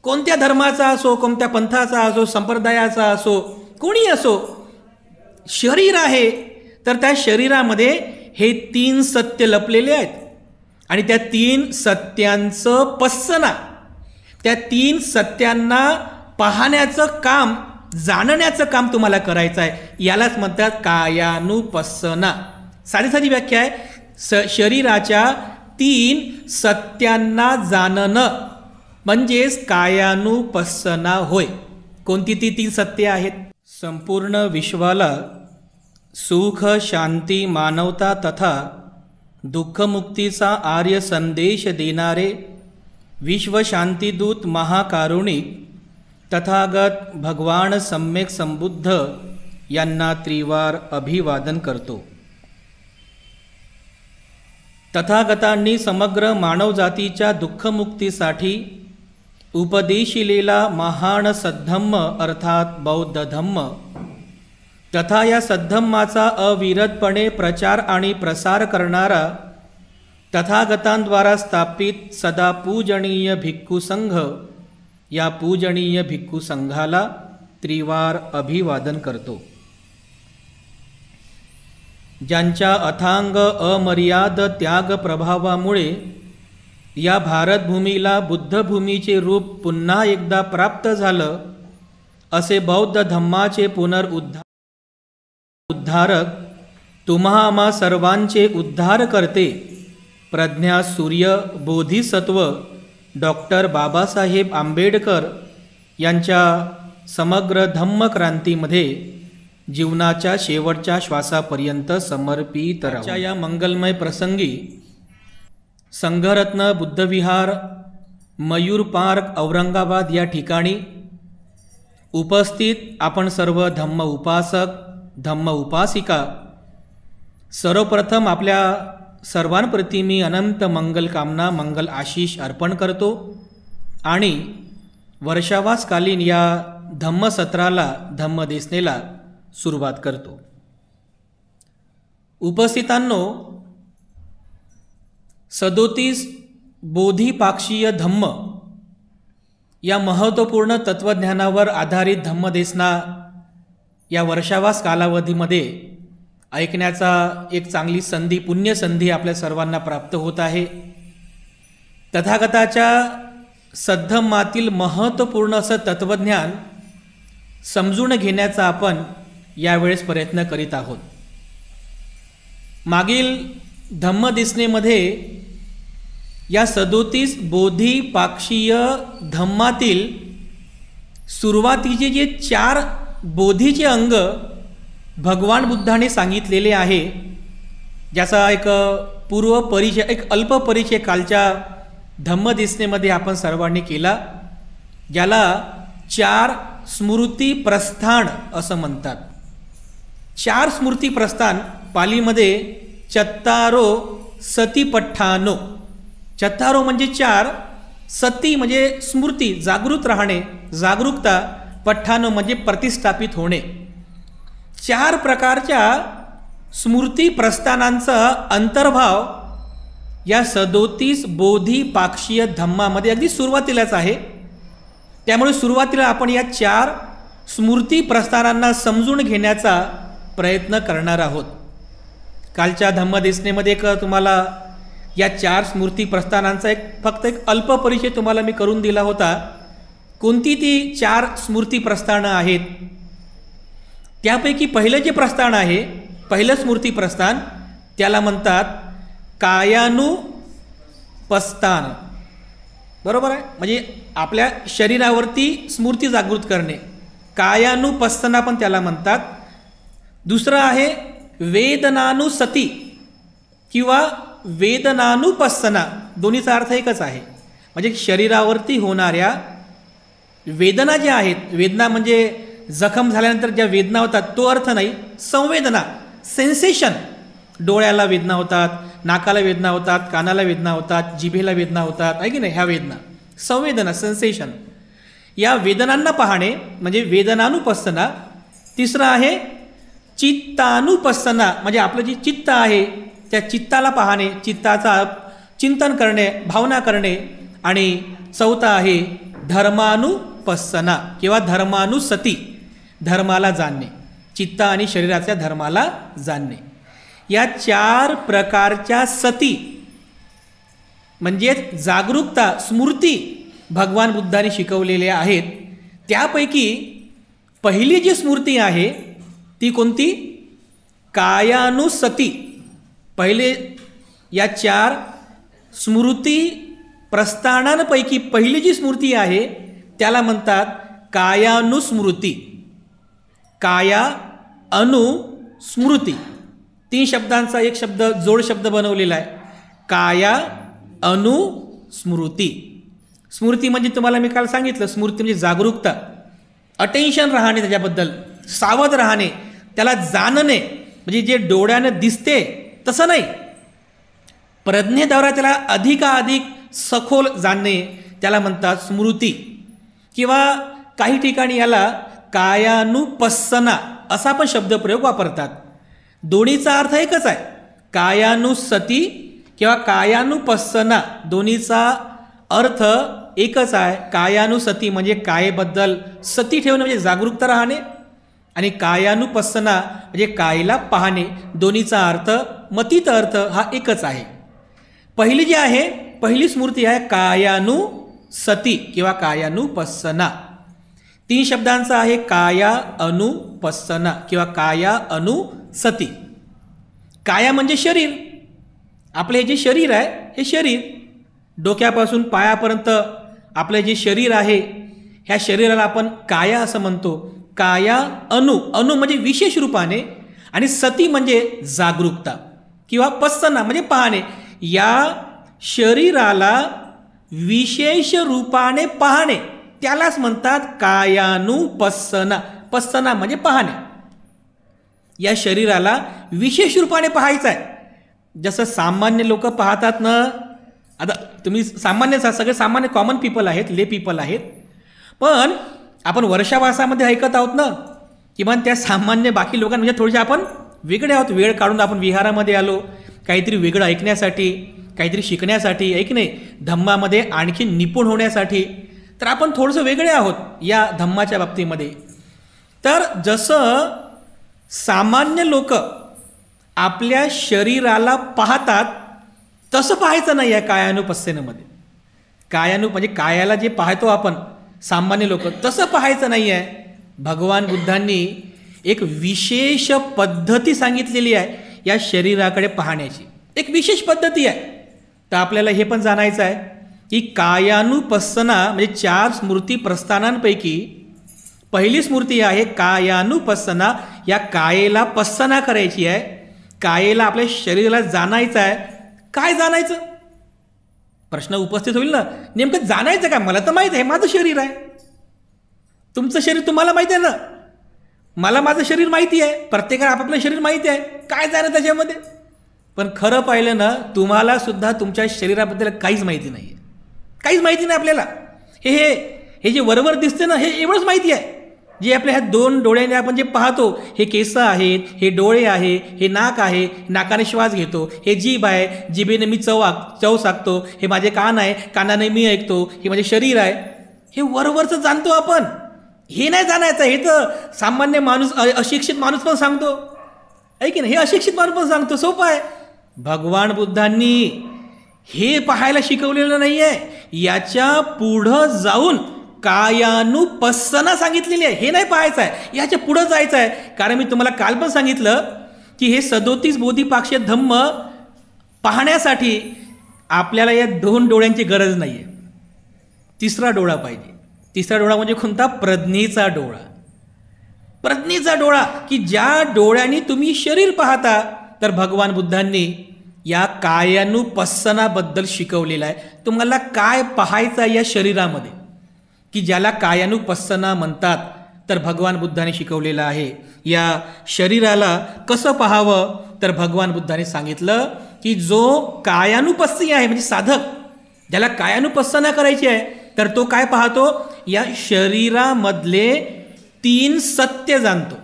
कोणत्या धर्माचा असो, कोणत्या पंथाचा असो, संप्रदायाचा असो, कोणी असो, शरीर आहे तर त्या शरीरामध्ये हे 3 सत्य लपलेले आहेत आणि त्या 3 सत्यांचं पස්සना, त्या 3 सत्यांना पाहण्याचं काम, जाणण्याचं काम तुम्हाला करायचं आहे. यालाच म्हणतात कायानुपස්සना. साधी साधी व्याख्या आहे, शरीराच्या 3 सत्यांना जाणणं म्हणजेच कायानुपස්සना होय. कोणती ती 3 सत्य आहेत? संपूर्ण विश्वाला सुख, शांती, मानवता तथा दुःखमुक्तीचा आर्य संदेश देणारे विश्वशांतीदूत महाकारुणिक तथागत भगवान सम्यक संबुद्ध यांना त्रिवार अभिवादन करतो. तथागतांनी समग्र मानवजातीच्या दुःखमुक्तीसाठी उपदेशिलेला महान सद्धम्म अर्थात बौद्ध धम्म तथा या सद्धम्माचा अविरतपणे प्रचार आणि प्रसार करणारा तथागतांद्वारा स्थापित सदा पूजनीय भिक्खू संघ, या पूजनीय भिक्खू संघाला त्रिवार अभिवादन करतो. ज्यांच्या अथांग अमर्याद त्याग प्रभावामुळे या भारतभूमीला बुद्धभूमीचे रूप पुन्हा एकदा प्राप्त झालं, असे बौद्ध धम्माचे उद्धारक, तुम्हा आम्हा सर्वांचे उद्धार करते प्रज्ञा सूर्य बोधिसत्व डॉक्टर बाबासाहेब आंबेडकर यांच्या समग्र धम्मक्रांतीमध्ये जीवनाच्या शेवटच्या श्वासापर्यंत समर्पित राहू. या मंगलमय प्रसंगी संघरत्न बुद्धविहार, मयूर पार्क, औरंगाबाद या ठिकाणी उपस्थित आपण सर्व धम्म उपासक, धम्म उपासिका, सर्वप्रथम आपल्या सर्वांप्रती मी अनंत मंगल कामना, मंगल आशीष अर्पण करतो आणि वर्षावासकालीन या धम्मसत्राला, धम्मदेसनेला सुरुवात करतो. उपस्थितांनो, 37 बोधिपाक्षीय धम्म या महत्त्वपूर्ण तत्त्वज्ञानावर आधारित धम्मदेसना या वर्षावास कालावधीमध्ये ऐकण्याचा एक चांगली संधी, पुण्यसंधी आपल्या सर्वांना प्राप्त होत आहे. तथागताच्या सद्धम्मातील महत्त्वपूर्ण असं तत्त्वज्ञान समजून घेण्याचा आपण यावेळेस प्रयत्न करीत आहोत. मागील धम्मदेसनेमध्ये या 37 बोधिपाक्षीय धम्मातील सुरुवातीचे जे 4 बोधीचे अंग भगवान बुद्धाने सांगितलेले आहे, ज्याचा एक पूर्व परिचय, एक अल्प परिचय कालच्या धम्मदेसनेमध्ये आपण सर्वांनी केला, ज्याला 4 स्मृती प्रस्थान असं म्हणतात. 4 स्मृती प्रस्थान पालीमध्ये चत्तारो सतीपठ्ठानो. चत्तारो म्हणजे 4, सती म्हणजे स्मृती, जागृत राहणे, जागरूकता, पठ्ठानो म्हणजे प्रतिष्ठापित होणे. 4 प्रकारच्या स्मृती प्रस्थानांचा अंतर्भाव या 37 बोधिपाक्षीय धम्मामध्ये अगदी सुरुवातीलाच आहे. त्यामुळे सुरुवातीला आपण या 4 स्मृती प्रस्थानांना समजून घेण्याचा प्रयत्न करणार आहोत. कालच्या धम्मदेसनेमध्ये एक तुम्हाला या 4 स्मृती प्रस्थानांचा फक्त एक अल्प परिचय तुम्हाला मी करून दिला होता. कोणती ती 4 स्मृती प्रस्थानं आहेत? त्यापैकी पहिलं जे प्रस्थान आहे, पहिलं स्मृती प्रस्थान, त्याला म्हणतात कायानुपस्थान. बरोबर आहे? म्हणजे आपल्या शरीरावरती स्मृती जागृत करणे, कायानुपस्थना पण त्याला म्हणतात. दुसरं आहे वेदनानुसती किंवा वेदनानुपस्थना. दोन्हीचा अर्थ एकच आहे. म्हणजे शरीरावरती होणाऱ्या वेदना ज्या आहेत, वेदना म्हणजे जखम झाल्यानंतर ज्या वेदना होतात तो अर्थ नाही, संवेदना, सेन्सेशन. डोळ्याला वेदना होतात, नाकाला वेदना होतात, कानाला वेदना होतात, जिभेला वेदना होतात, आहे की नाही? ह्या वेदना, संवेदना, सेन्सेशन. या वेदनांना पाहणे म्हणजे वेदनानुपस्थना. तिसरं आहे चित्तानुपस्थना, म्हणजे आपलं जे चित्त आहे त्या चित्ताला पाहणे, चित्ताचा चिंतन करणे, भावना करणे. आणि चौथा आहे धर्मानुपස්සना किंवा धर्मानुसती, धर्माला जाणणे, चित्त आणि शरीराच्या धर्माला जाणणे. या 4 प्रकारच्या सती म्हणजेच जागरूकता, स्मृती भगवान बुद्धांनी शिकवलेल्या आहेत. त्यापैकी पहिली जी स्मृती आहे ती कोणती? कायानुसती. पहिले या 4 स्मृती प्रस्थानांपैकी पहिली जी स्मृती आहे त्याला म्हणतात कायानुस्मृती. काया अनुस्मृती 3 शब्दांचा एक शब्द जोड शब्द बनवलेला आहे. काया अनुस्मृती. स्मृती म्हणजे तुम्हाला मी काल सांगितलं, स्मृती म्हणजे जागरूकता, अटेन्शन राहणे, त्याच्याबद्दल सावध राहणे, त्याला जाणणे. म्हणजे जे डोळ्यानं दिसते तसं नाही, प्रज्ञेद्वारा त्याला अधिकाधिक सखोल जाणणे, त्याला म्हणतात स्मृती. किंवा काही ठिकाणी याला कायानुपස්සना असा पण शब्दप्रयोग वापरतात. दोन्हीचा अर्थ एकच आहे. कायानुसती किंवा कायानुपස්සना दोन्हीचा अर्थ एकच आहे. कायानुसती म्हणजे कायेबद्दल सती ठेवणं म्हणजे जागरूकता राहणे, आणि कायानुपස්සना म्हणजे कायेला पाहणे. दोन्हीचा अर्थ, मतीत अर्थ हा एकच आहे. पहिली जी आहे, पहिली स्मृती आहे कायानुसती किंवा कायानुपස්සना. 3 शब्दांचा आहे काया अनुपස්සना किंवा काया अनुसती. काया म्हणजे शरीर. आपले जे शरीर आहे हे शरीर, डोक्यापासून पायापर्यंत आपलं जे शरीर आहे ह्या शरीराला आपण काया असं म्हणतो. काया अनु, अनु म्हणजे विशेष रूपाने, आणि सती म्हणजे जागरूकता किंवा पස්සना म्हणजे पाहणे. या शरीराला विशेष रूपाने पाहणे त्यालाच म्हणतात कायानुपස්සना. पස්සना म्हणजे पाहणे. या शरीराला विशेष रूपाने पाहायचं आहे. जसं सामान्य लोक पाहतात ना, आता तुम्ही सामान्य सगळे सामान्य कॉमन पीपल आहेत, ले पीपल आहेत, पण आपण वर्षावासामध्ये ऐकत आहोत ना, किमान त्या सामान्य बाकी लोकांना म्हणजे थोडेसे आपण वेगळे आहोत. वेळ काढून आपण विहारामध्ये आलो काहीतरी वेगळं ऐकण्यासाठी, काहीतरी शिकण्यासाठी, ऐक नाही, धम्मामध्ये आणखी निपुण होण्यासाठी. तर आपण थोडंसं वेगळे आहोत या धम्माच्या बाबतीमध्ये. तर जसं सामान्य लोक आपल्या शरीराला पाहतात तसं पाहायचं नाही आहे कायानुपස්සनेमध्ये. म्हणजे कायाला जे पाहतो आपण सामान्य लोक तसं पाहायचं नाही आहे. भगवान बुद्धांनी एक विशेष पद्धती सांगितलेली आहे या शरीराकडे पाहण्याची, एक विशेष पद्धती आहे. तर आपल्याला हे पण जाणायचं आहे की कायानुपස්සना म्हणजे 4 स्मृती प्रस्थानांपैकी पहिली स्मृती आहे कायानुपස්සना. या कायेला पස්සना करायची आहे, कायेला आपल्या शरीराला जाणायचं आहे. काय जाणायचं प्रश्न उपस्थित होईल ना, नेमकं जाणायचं काय? मला तर माहीत आहे, माझं शरीर आहे. तुमचं शरीर तुम्हाला माहिती आहे ना, मला माझं शरीर माहिती आहे, प्रत्येकाला आपापलं शरीर माहिती आहे. काय जाणं त्याच्यामध्ये? पण खरं पाहिलं ना, तुम्हाला सुद्धा तुमच्या शरीराबद्दल काहीच माहिती नाही आहे. काहीच माहिती नाही आपल्याला. हे जे वरवर दिसते ना, हे एवढंच माहिती आहे. जे आपल्या ह्या 2 डोळ्याने आपण जे पाहतो, हे केस आहेत, हे डोळे आहे, हे नाक आहे, नाकाने श्वास घेतो, हे जीभ आहे, जिभेने मी चव सांगतो, हे माझे कान आहे, कानाने मी ऐकतो, हे माझे शरीर आहे. हे वरवरचं जाणतो आपण, हे नाही जाणायचं. हे तर सामान्य माणूस, अशिक्षित माणूस पण सांगतो, ऐक ना, हे अशिक्षित माणूस पण सांगतो. सोपं आहे. भगवान बुद्धांनी हे पाहायला शिकवलेलं नाही आहे. याच्या पुढं जाऊन कायानुपස්සना सांगितलेली आहे. हे नाही पाहायचं आहे, याच्या पुढं जायचं आहे. कारण मी तुम्हाला काल पण सांगितलं की हे 37 बोधिपाक्ष धम्म पाहण्यासाठी आपल्याला या 2 डोळ्यांची गरज नाही आहे. 3रा डोळा पाहिजे. 3रा डोळा म्हणजे कोणता? प्रज्ञेचा डोळा. प्रज्ञेचा डोळा, की ज्या डोळ्यांनी तुम्ही शरीर पाहता. तर भगवान बुद्धांनी या कायानुपස්සनाबद्दल शिकवलेलं आहे. तुम्हाला काय पाहायचं या शरीरामध्ये, की ज्याला कायानुपස්සना म्हणतात. तर भगवान बुद्धाने शिकवलेलं आहे. या शरीराला कसं पाहावं? तर भगवान बुद्धाने सांगितलं की जो कायानुपस्सी आहे, म्हणजे साधक, ज्याला कायानुपස්සना करायची आहे, तर तो काय पाहतो? या शरीरामधले 3 सत्य जाणतो.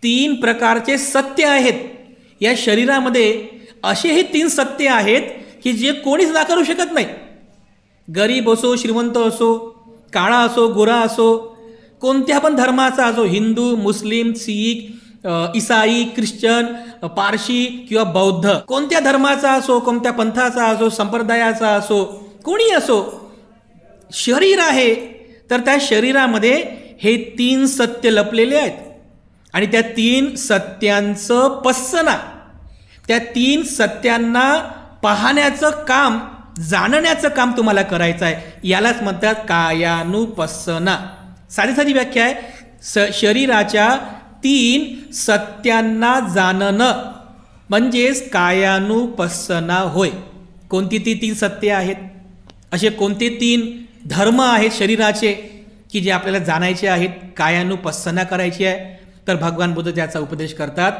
3 प्रकारचे सत्य आहेत या शरीरामध्ये. असे हे 3 सत्य आहेत की जे कोणीच नाकारू शकत नाही. गरीब असो, श्रीमंत असो, काळा असो, गोरा असो, कोणत्या पण धर्माचा असो, हिंदू, मुस्लिम, शीख, ईसाई, ख्रिश्चन, पारशी किंवा बौद्ध, कोणत्या धर्माचा असो, कोणत्या पंथाचा असो, संप्रदायाचा असो, कोणी असो, शरीर आहे तर त्या शरीरामध्ये हे 3 सत्य लपलेले आहेत. आणि त्या 3 सत्यांचं पස්සना, त्या 3 सत्यांना पाहण्याचं काम, जाणण्याचं काम तुम्हाला करायचं आहे. यालाच म्हणतात कायानुपස්සना. साधी साधी व्याख्या आहे, शरीराच्या 3 सत्यांना जाणणं म्हणजेच कायानुपස්සना होय. कोणती ती 3 सत्य आहेत? असे कोणते 3 धर्म आहेत शरीराचे की जे आपल्याला जाणायचे आहेत, कायानुपස්සना करायची आहे? तर भगवान बुद्ध त्याचा उपदेश करतात.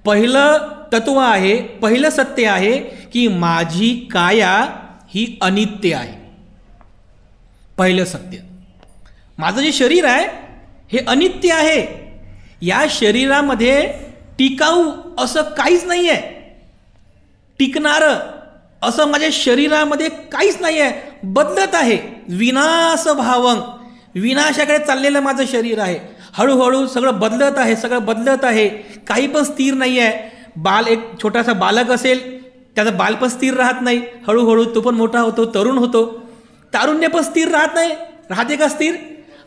पहिलं तत्व आहे, पहिलं सत्य आहे की माझी काया ही अनित्य आहे. पहिलं सत्य, माझं जे शरीर आहे हे अनित्य आहे. या शरीरामध्ये टिकाऊ असं काहीच नाही आहे, टिकणारं असं माझ्या शरीरामध्ये काहीच नाही आहे. बदलत आहे, विनाश भावं, विनाशाकडे चाललेलं माझं शरीर आहे. हळूहळू सगळं बदलत आहे, सगळं बदलत आहे. काही पण स्थिर नाही आहे. एक छोटासा बालक असेल, त्याचं बाल पण स्थिर राहत नाही. हळूहळू तो पण मोठा होतो, तरुण होतो. तारुण्य पण स्थिर राहत नाही. राहते का स्थिर?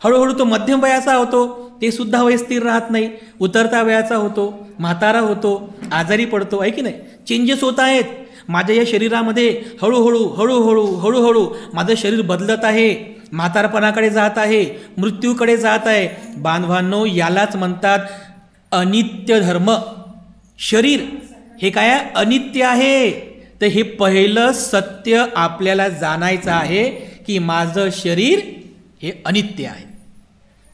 हळूहळू तो मध्यम वयाचा होतो, ते सुद्धा वय स्थिर राहत नाही. उतरता वयाचा होतो, म्हातारा होतो, आजारी पडतो, आहे की नाही? चेंजेस होत आहेत माझ्या या शरीरामध्ये. हळूहळू हळूहळू हळूहळू माझं शरीर बदलत आहे, म्हातारपणाकडे जात आहे, मृत्यूकडे जात आहे. बांधवांनो, यालाच म्हणतात अनित्य धर्म. शरीर हे काय अनित्य आहे. तर हे पहिलं सत्य आपल्याला जाणायचं आहे की माझं शरीर हे अनित्य आहे.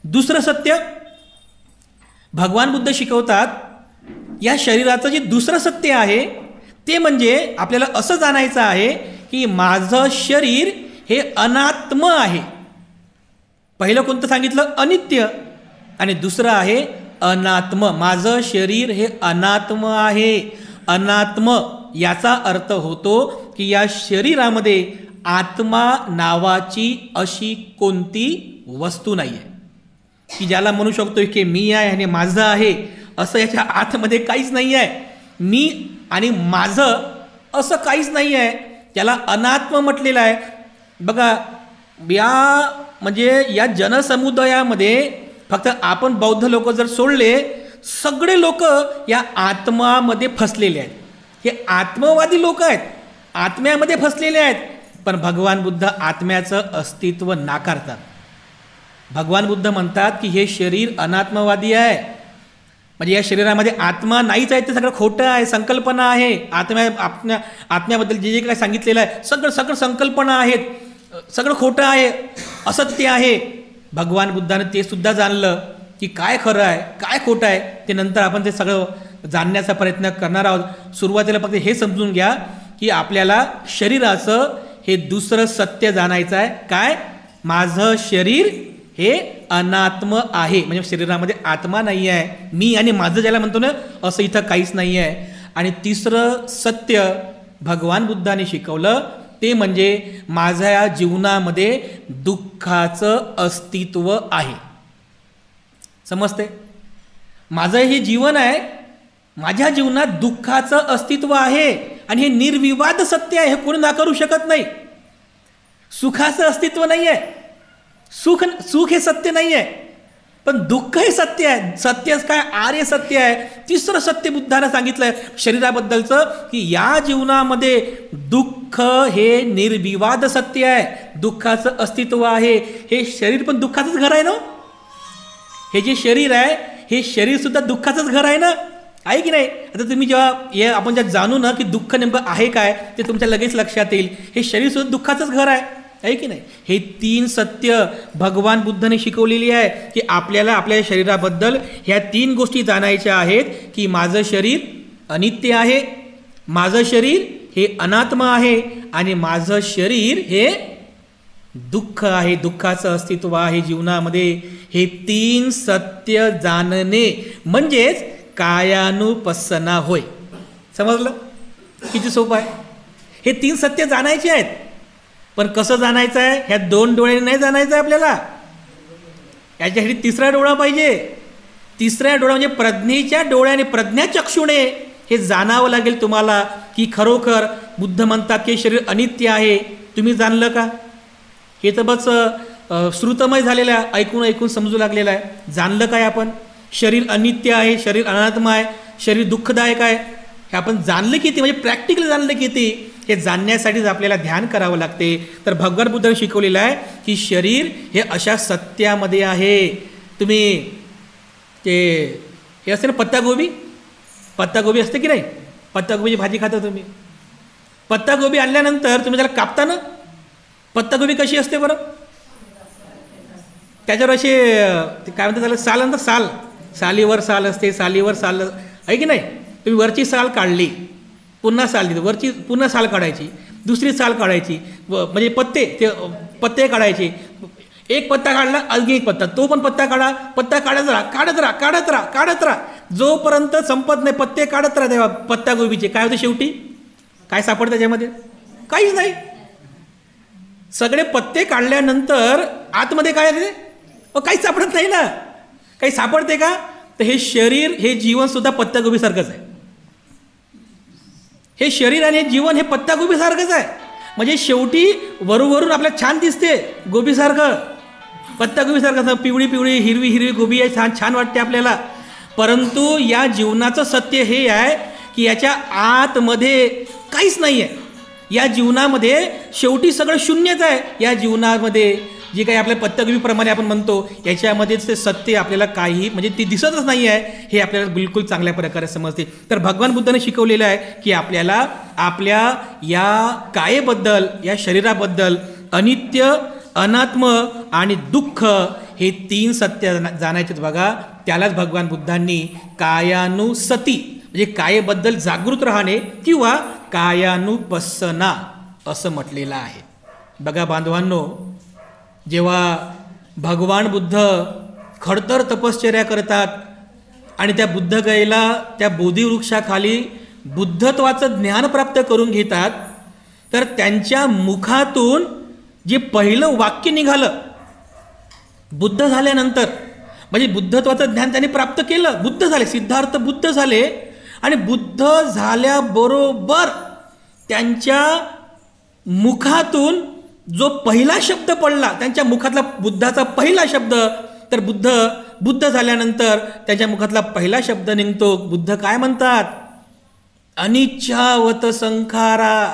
दुसरं सत्य भगवान बुद्ध शिकवतात, या शरीराचं जे दुसरं सत्य आहे ते म्हणजे आपल्याला असं जाणायचं आहे की माझं शरीर हे अनात्म आहे. पहिलं कोणतं सांगितलं? अनित्य. आणि दुसरं आहे अनात्म. माझं शरीर हे अनात्म आहे. अनात्म याचा अर्थ होतो की या शरीरामध्ये आत्मा नावाची अशी कोणती वस्तू नाही आहे की ज्याला म्हणू शकतो की मी आहे आणि माझं आहे. असं याच्या आतमध्ये काहीच नाही आहे. मी आणि माझं असं काहीच नाही आहे. त्याला अनात्म म्हटलेलं आहे. बघा, या जनसमुदायामध्ये फक्त आपण बौद्ध लोक जर सोडले, सगळे लोक या आत्मामध्ये फसलेले आहेत. हे आत्मवादी लोक आहेत, आत्म्यामध्ये फसलेले आहेत. पण भगवान बुद्ध आत्म्याचं अस्तित्व नाकारतात. भगवान बुद्ध म्हणतात की हे शरीर अनात्मवादी आहे. म्हणजे या शरीरामध्ये आत्मा नाहीच आहे, ते सगळं खोटं आहे, संकल्पना आहे. आत्म्याबद्दल जे जे काय सांगितलेलं आहे सगळं संकल्पना आहेत, सगळं खोटं आहे, असत्य आहे. भगवान बुद्धाने ते सुद्धा जाणलं की काय खरं आहे, काय खोटं आहे. ते नंतर आपण ते सगळं जाणण्याचा प्रयत्न करणार आहोत. सुरुवातीला फक्त हे समजून घ्या की आपल्याला शरीराचं हे दुसरं सत्य जाणायचं आहे. काय? माझं शरीर हे अनात्म आहे. म्हणजे शरीरामध्ये आत्मा नाही आहे, मी आणि माझं ज्याला म्हणतो ना, असं इथं काहीच नाही आहे. आणि तिसरं सत्य भगवान बुद्धाने शिकवलं ते म्हणजे माझ्या जीवनामध्ये दुःखाचं अस्तित्व आहे. समजते? माझं हे जीवन आहे, माझ्या जीवनात दुःखाचं अस्तित्व आहे आणि हे निर्विवाद सत्य आहे. हे कोणी नाकारू शकत नाही. सुखाचं अस्तित्व नाही आहे, सुख हे सत्य नाही आहे, पण दुःख हे सत्य आहे. सत्यच काय? आर्य सत्य आहे. तिसरं सत्य बुद्धाने सांगितलंय शरीराबद्दलचं की या जीवनामध्ये दुःख हे निर्विवाद सत्य आहे. दुःखाचं अस्तित्व आहे. हे शरीर पण दुःखाचंच घर आहे ना. हे जे शरीर आहे हे शरीर सुद्धा दुःखाचंच घर आहे ना, आहे की नाही? आता तुम्ही जेव्हा आपण ज्या जाणू ना की दुःख नेमकं आहे काय, ते तुमच्या लगेच लक्षात येईल. हे शरीर सुद्धा दुःखाचंच घर आहे की नाही? हे 3 सत्य भगवान बुद्धाने शिकवलेली आहे की आपल्याला आपल्या शरीराबद्दल ह्या 3 गोष्टी जाणायच्या आहेत की माझं शरीर अनित्य आहे, माझं शरीर हे अनात्म आहे आणि माझं शरीर हे दुःख आहे, दुःखाचं अस्तित्व आहे जीवनामध्ये. हे 3 सत्य जाणणे म्हणजेच कायानुपස්සना होय. समजलं? किती सोपं आहे. हे 3 सत्य जाणायचे आहेत. पण कसं जाणायचं आहे? ह्या 2 डोळ्याने नाही जाणायचं आहे आपल्याला, याच्यासाठी 3रा डोळा पाहिजे. 3रा डोळा म्हणजे प्रज्ञेच्या डोळ्याने, प्रज्ञाचक्षुणे हे जाणावं लागेल तुम्हाला की खरोखर बुद्ध म्हणतात की शरीर अनित्य आहे. तुम्ही जाणलं का? हे तर बस श्रुतमय झालेलं आहे, ऐकून ऐकून समजू लागलेलं आहे. जाणलं काय आपण? शरीर अनित्य आहे, शरीर अनात्म आहे, शरीर दुःखदायक आहे. हे आपण जाणलं किती, म्हणजे प्रॅक्टिकली जाणलं किती? हे जाणण्यासाठीच आपल्याला ध्यान करावं लागते. तर भगवान बुद्धांनी शिकवलेलं आहे की शरीर हे अशा सत्यामध्ये आहे. तुम्ही ते हे असते ना पत्तागोबी, पत्तागोबी असते की नाही? पत्तागोबीची भाजी खाता तुम्ही. पत्तागोबी आणल्यानंतर तुम्ही त्याला कापता ना, पत्तागोबी कशी असते बरं? त्याच्यावर असे काय म्हणतात त्याला, साल म्हणतात, साल, सालीवर साल असते, सालीवर साल आहे की नाही? तुम्ही वरची साल काढली, पुन्हा साल दिली, वरची पुन्हा साल काढायची, दुसरी साल काढायची, म्हणजे पत्ते, ते पत्ते काढायचे. एक पत्ता काढला, अजून एक पत्ता, तो पण पत्ता काढा, पत्ता काढत राहा, काढत राहा, काढत राहा, काढत राहा, जोपर्यंत संपत नाही पत्ते काढत राहा. तेव्हा पत्तागोबीचे काय होते? शेवटी काय सापडतं त्याच्यामध्ये? काहीच नाही. सगळे पत्ते काढल्यानंतर आतमध्ये काय आहे? काहीच सापडत नाही ना. काही सापडते का? तर हे शरीर, हे जीवन सुद्धा पत्तागोबीसारखंच आहे. हे शरीर आणि हे जीवन हे पत्तागोबीसारखंच आहे. म्हणजे शेवटी वरून आपल्याला छान दिसते गोबीसारखं, पत्तागोबीसारखं, पिवळी पिवळी हिरवी हिरवी गोबी आहे, छान छान वाटते आपल्याला. परंतु या जीवनाचं सत्य हे आहे की याच्या आतमध्ये काहीच नाही आहे. या जीवनामध्ये शेवटी सगळं शून्यच आहे. या जीवनामध्ये जे काही आपल्या पत्तागोबीप्रमाणे आपण म्हणतो, याच्यामध्येच ते सत्य आपल्याला काही, म्हणजे ते दिसतच नाही आहे, हे आपल्याला बिलकुल चांगल्या प्रकारे समजते. तर भगवान बुद्धाने शिकवलेलं आहे की आपल्याला आपल्या या कायेबद्दल, या शरीराबद्दल अनित्य, अनात्म आणि दुःख हे 3 सत्य जाणायचे. बघा, त्यालाच भगवान बुद्धांनी कायानुसती म्हणजे कायेबद्दल जागृत राहणे किंवा कायानुपස්සना असं म्हटलेलं आहे. बघा बांधवांनो, जेव्हा भगवान बुद्ध खडतर तपश्चर्या करतात आणि त्या बुद्धगयेला, त्या बोधिवृक्षाखाली बुद्धत्वाचं ज्ञान प्राप्त करून घेतात, तर त्यांच्या मुखातून जे पहिलं वाक्य निघालं बुद्ध झाल्यानंतर, म्हणजे बुद्धत्वाचं ज्ञान त्यांनी प्राप्त केलं, बुद्ध झाले, सिद्धार्थ बुद्ध झाले, आणि बुद्ध झाल्याबरोबर त्यांच्या मुखातून जो पहिला शब्द पडला, त्यांच्या मुखातला बुद्धाचा पहिला शब्द, तर बुद्ध झाल्यानंतर त्यांच्या मुखातला पहिला शब्द निघतो. बुद्ध काय म्हणतात? अनिच्छावत संखारा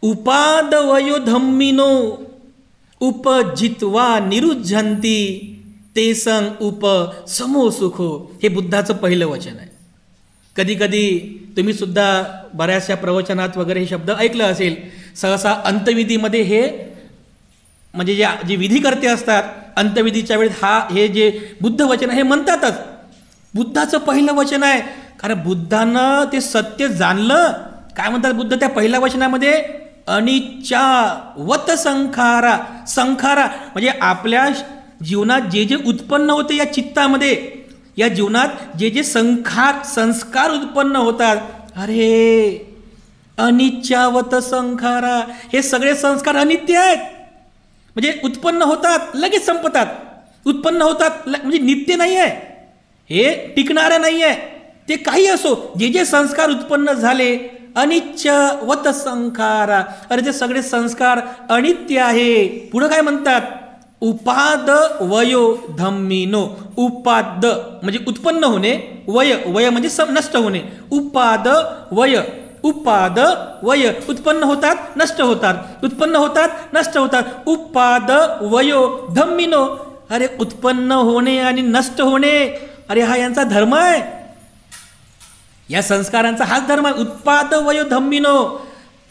उपादवयो धम्मिनो उपजित्वा निरुज्झन्ति ते संग उप समो सुखो. हे बुद्धाचं पहिलं वचन आहे. कधी कधी तुम्ही सुद्धा बऱ्याचशा प्रवचनात वगैरे हे शब्द ऐकलं असेल. सहसा अंतविधीमध्ये हे म्हणजे जे विधीकर्ते असतात, अंतविधीच्या वेळेस हे जे बुद्ध वचन आहे हे म्हणतातच. बुद्धाचं पहिलं वचन आहे, कारण बुद्धानं ते सत्य जाणलं. काय म्हणतात बुद्ध त्या पहिल्या वचनामध्ये? अनिच्छावत संखारा. संखारा म्हणजे आपल्या जीवनात जे जे उत्पन्न होते या चित्तामध्ये, या जीवनात जे जे संस्कार उत्पन्न होतात, अरे अनिच्छावत संखारा, हे सगळे संस्कार अनित्य आहेत. म्हणजे उत्पन्न होतात लगेच संपतात, उत्पन्न होतात म्हणजे नित्य नाही आहे, हे टिकणारं नाही आहे. ते काही असो, जे जे संस्कार उत्पन्न झाले अनिच्छावत संखारा, अरे ते सगळे संस्कार अनित्य आहे. पुढं काय म्हणतात? उपाद वयो धम्मिनो. उपाद म्हणजे उत्पन्न होणे, वय वय म्हणजे नष्ट होणे. उपाद वय, उपाद वय, उत्पन्न होतात नष्ट होतात, उत्पन्न होतात नष्ट होतात. उपाद वयो धम्मिनो. अरे उत्पन्न होणे आणि नष्ट होणे, अरे हा यांचा धर्म आहे, या संस्कारांचा हाच धर्म आहे. उत्पाद वयो धम्मिनो.